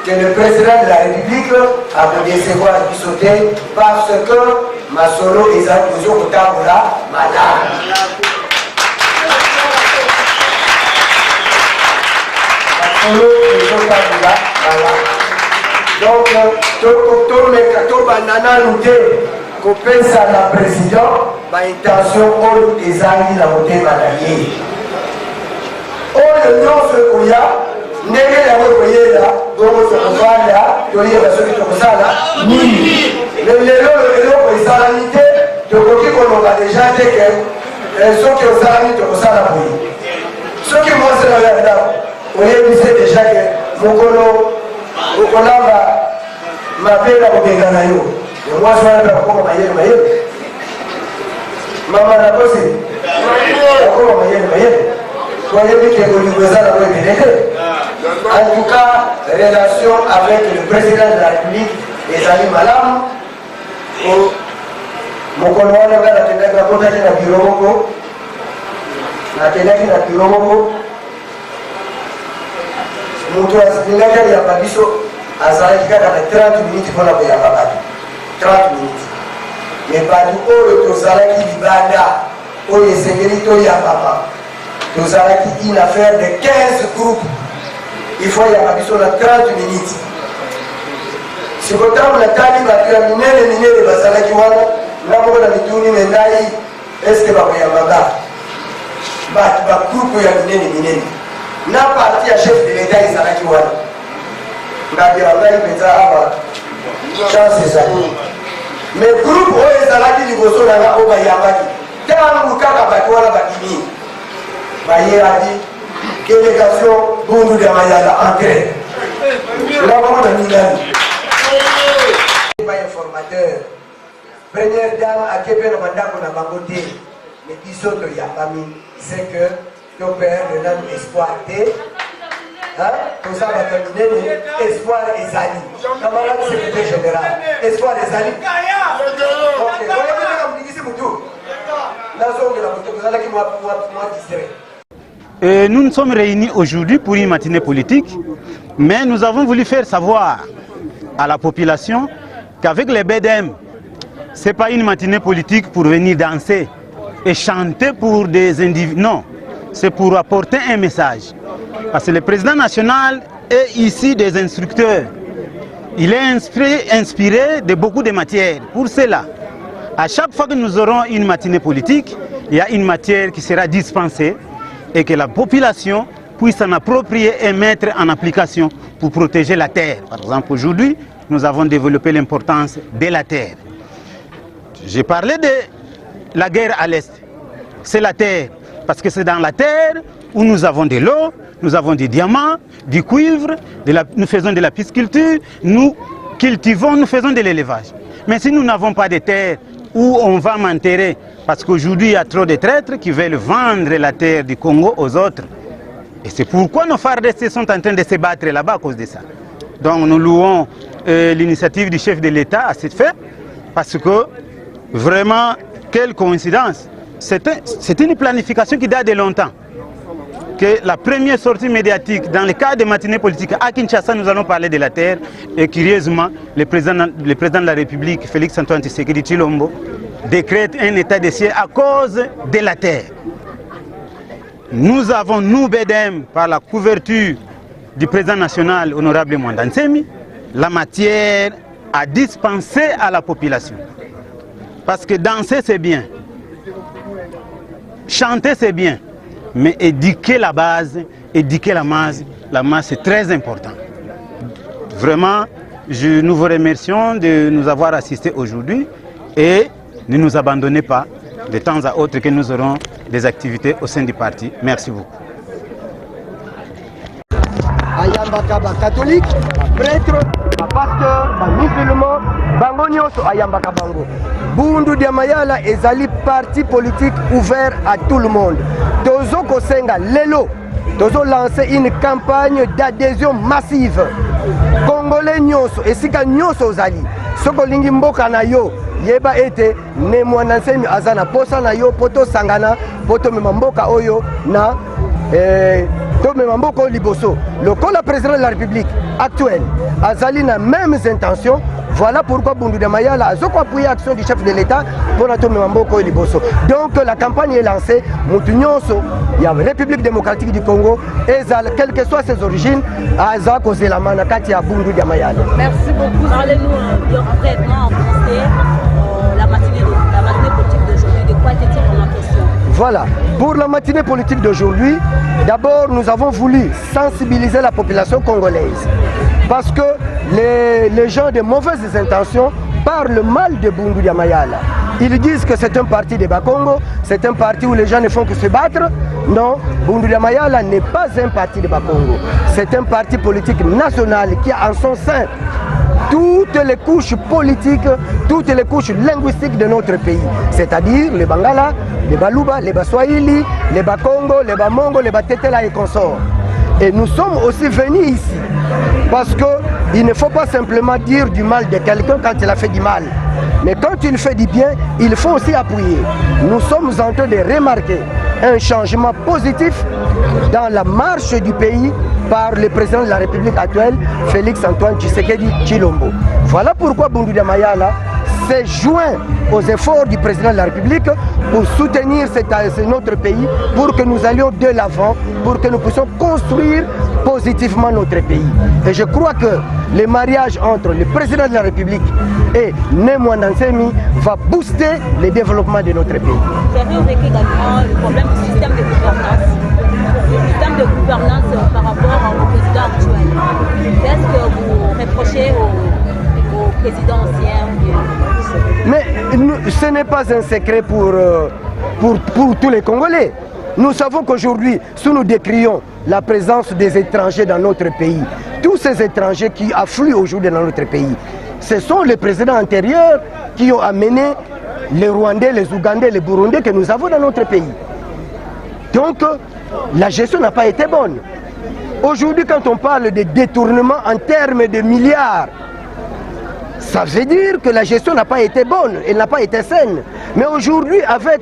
que le président de la République a pu décevoir Bissoté parce que Masolo et Zali Kotabola, madame. Masolo et Kotabola, madame. Donc, tout banana nous dit qu'on pense à la présidente, ma intention, on les a mis la montée maladiée. On le nom se couilla, n'est-ce pas la voyez là, donc on se voit là, on y a ceux qui sont ça là, ni. Le vélo, pour les salamités, de côté qu'on a déjà dit que ceux qui ont salami, de ça là pour eux. Ceux qui vont se lever là, on y a déjà que mon colo. Okolamba mapela kubengana yo mwazo wana kwa mayele mama na bosi kwa mayele kwa hiyo que kuliwezana kwa bileke en tout cas relation avec le président de la République les amis malam mkono wana ngala tendeka kota na biromoko na tendeka na biromoko mutu asingaga ya babiso azalaki kaka na 30 minutes mpona koyamba bato 30 minutes me bato oyo tozalaki libanda oyo esengeli toyambama tozalaki une affaire de 15 groupes il faut yamba biso na 30 minutes sikotango natali bato ya minene bazalaki wana namoko na mituni me ngai eske bakoyambanga bato bagroupe ya minene na parti ya chef de l'État ezalaki wana ngabira ngai mpenza awa chance ezali mais groupe oyo ezalaki liboso na nga oyo bayambaki ntango kaka bato wana bakimi bayeraki délégation bundu ya mayala entré ngabamona ningani informateur première dame akepe na bandako na bango te mais biso toyambami c'est que nos pères de notre espoir tout ça va terminer espoir et Zali camarade secrétaire général espoir et Zali nous nous sommes réunis aujourd'hui pour une matinée politique, mais nous avons voulu faire savoir à la population qu'avec les BDM, ce n'est pas une matinée politique pour venir danser et chanter pour des individus. Non. c'est pour apporter un message. Parce que le président national est ici des instructeurs. Il est inspiré de beaucoup de matières. Pour cela, à chaque fois que nous aurons une matinée politique, il y a une matière qui sera dispensée et que la population puisse s'en approprier et mettre en application pour protéger la terre. Par exemple, aujourd'hui, nous avons développé l'importance de la terre. J'ai parlé de la guerre à l'Est. C'est la terre, parce que c'est dans la terre où nous avons de l'eau, nous avons des diamants, du cuivre, nous faisons de la pisciculture, nous cultivons, nous faisons de l'élevage. Mais si nous n'avons pas de terre où on va m'enterrer, parce qu'aujourd'hui il y a trop de traîtres qui veulent vendre la terre du Congo aux autres. Et c'est pourquoi nos FARDC sont en train de se battre là-bas à cause de ça. Donc nous louons l'initiative du chef de l'État à cette fin, parce que vraiment, quelle coïncidence. C'est une planification qui date de longtemps. Que la première sortie médiatique dans le cadre des matinées politiques à Kinshasa, nous allons parler de la terre. Et curieusement, le président de la République, Félix Antoine Tshisekedi Tshilombo, décrète un état de siège à cause de la terre. Nous avons, nous, BDM, par la couverture du président national, honorable Mwanda Nsemi, la matière à dispenser à la population. Parce que danser, c'est bien. Chanter, c'est bien. Mais éduquer la base, éduquer la masse c'est très important. Vraiment, nous vous remercions de nous avoir assistés aujourd'hui et ne nous abandonnez pas de temps à autre que nous aurons des activités au sein du parti. Merci beaucoup. Ayambaka ba catholique, prêtre, pasteur, ba musulman, bango nyonso ayambaka bango. Bundu dia Mayala ezali parti politique ouvert à tout le monde. Tozo kosenga lelo, tozo lancer une campagne d'adhésion massive. Congolais nyonso, esika nyonso ozali. Soko lingi mboka na yo, yeba ete ne Mwanda Nsemi azana posa na yo poto sangana, poto mboka oyo na Liboso. Le président de la République actuelle azali na mêmes intentions. Voilà pourquoi Bundu dia Mayala a appuyé l'action du chef de l'État pour la Mamboko Liboso. Donc la campagne est lancée. Moutounionso, il y a la République démocratique du Congo, et quelles que soient ses origines, Aza Kozela Manakati à Bundu dia Mayala. Merci beaucoup. Parlez-nous brièvement en français la matinée politique d'aujourd'hui. De quoi était-il la question? Voilà, pour la matinée politique d'aujourd'hui, d'abord nous avons voulu sensibiliser la population congolaise parce que les gens de mauvaises intentions parlent mal de Bundu dia Mayala. Ils disent que c'est un parti de Bakongo, c'est un parti où les gens ne font que se battre. Non, Bundu dia Mayala n'est pas un parti de Bakongo, c'est un parti politique national qui a en son sein toutes les couches politiques, toutes les couches linguistiques de notre pays, c'est-à-dire les Bangala, les Baluba, les Baswahili, les Bakongo, les Bamongo, les Batetela et consorts. Et nous sommes aussi venus ici parce qu'il ne faut pas simplement dire du mal de quelqu'un quand il a fait du mal. Mais quand il fait du bien, il faut aussi appuyer. Nous sommes en train de remarquer un changement positif dans la marche du pays par le président de la République actuelle, Félix Antoine Tshisekedi Tshilombo. Voilà pourquoi Bundu dia Mayala s'est joint aux efforts du président de la République pour soutenir notre pays, pour que nous allions de l'avant, pour que nous puissions construire positivement notre pays. Et je crois que le mariage entre le président de la République et Mwanda Nsemi va booster le développement de notre pays. Vous avez évoqué également le problème du système de gouvernance. Le système de gouvernance par rapport au président actuel. Qu'est-ce que vous reprochez au président ancien? Mais ce n'est pas un secret pour tous les Congolais. Nous savons qu'aujourd'hui, si nous décrions la présence des étrangers dans notre pays, tous ces étrangers qui affluent aujourd'hui dans notre pays, ce sont les présidents antérieurs qui ont amené les Rwandais, les Ougandais, les Burundais que nous avons dans notre pays. Donc, la gestion n'a pas été bonne. Aujourd'hui, quand on parle de détournement en termes de milliards, ça veut dire que la gestion n'a pas été bonne, elle n'a pas été saine. Mais aujourd'hui, avec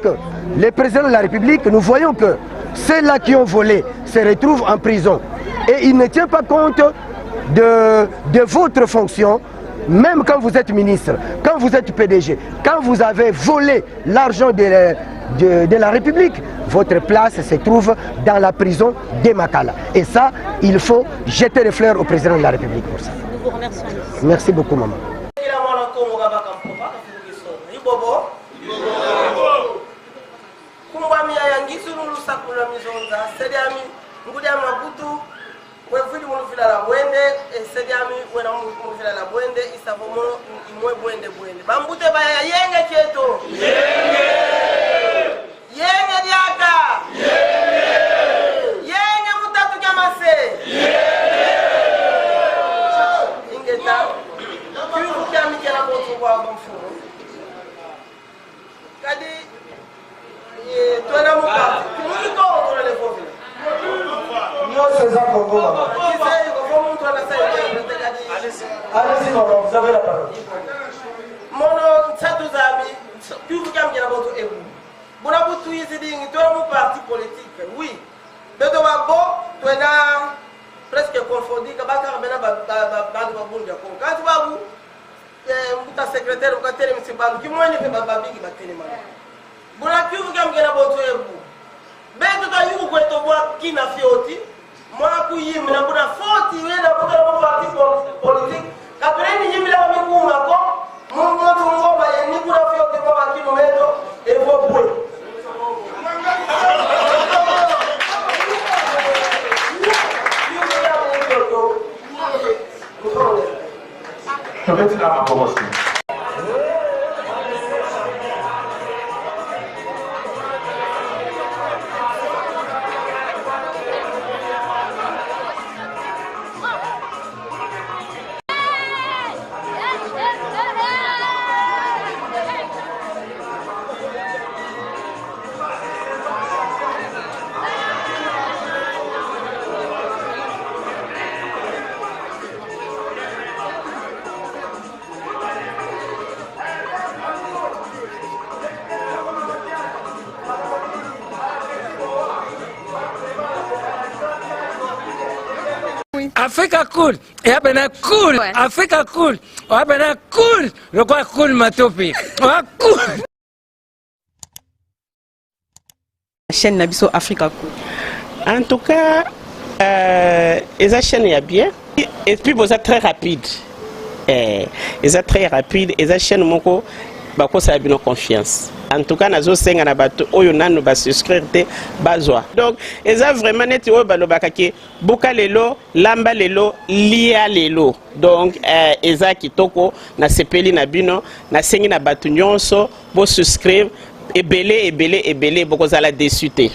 les présidents de la République, nous voyons que ceux-là qui ont volé se retrouvent en prison. Et ils ne tiennent pas compte de votre fonction, même quand vous êtes ministre, quand vous êtes PDG, quand vous avez volé l'argent de la République, votre place se trouve dans la prison de Makala. Et ça, il faut jeter les fleurs au président de la République pour ça. Nous vous remercions. Merci beaucoup, maman. Wevudi mulufila la bwende sediami wena mulufila la bwende isavomo imwe bwende bambute baya yenge cheto yenge diaka yenge mutatu jamase ingeta kiu kami kala botu kwa mfumo kadi twena mukati kumiko tole lefofi Nous, c'est un Congo, maman. Allez-y, maman, vous avez la parole. Mono Tsaduzami, puis vous gagnez la vote et vous. Vous avez tout ici, vous avez un parti politique, oui. Mais vous avez presque confondu que vous avez un secrétaire, vous avez un secrétaire, qui m'a dit que vous avez un vous avez vous gagnez la vote et vous. Mais vous avez un secrétaire qui n'a fait moi, je suis un parti politique. Quand on est un Africa cool, et après cool, Africa cool, après cool, le quoi cool matopi, cool. La chaîne Nabiso Africa cool. En tout cas, la chaîne est bien, et puis vous êtes très rapide. Ils sont très rapides, et la chaîne moko, bako ça a bien confiance. En tout cas, nazo senga na bato oyo nanu ba souscrire te bazwa. Donc, eza vraiment neti oyo balobaka ke buka lelo, lamba lelo, lia lelo. Donc, eza kitoko na sepeli na bino, na sengi na bato nyonso bo souscrire ebele boko za la déçu te.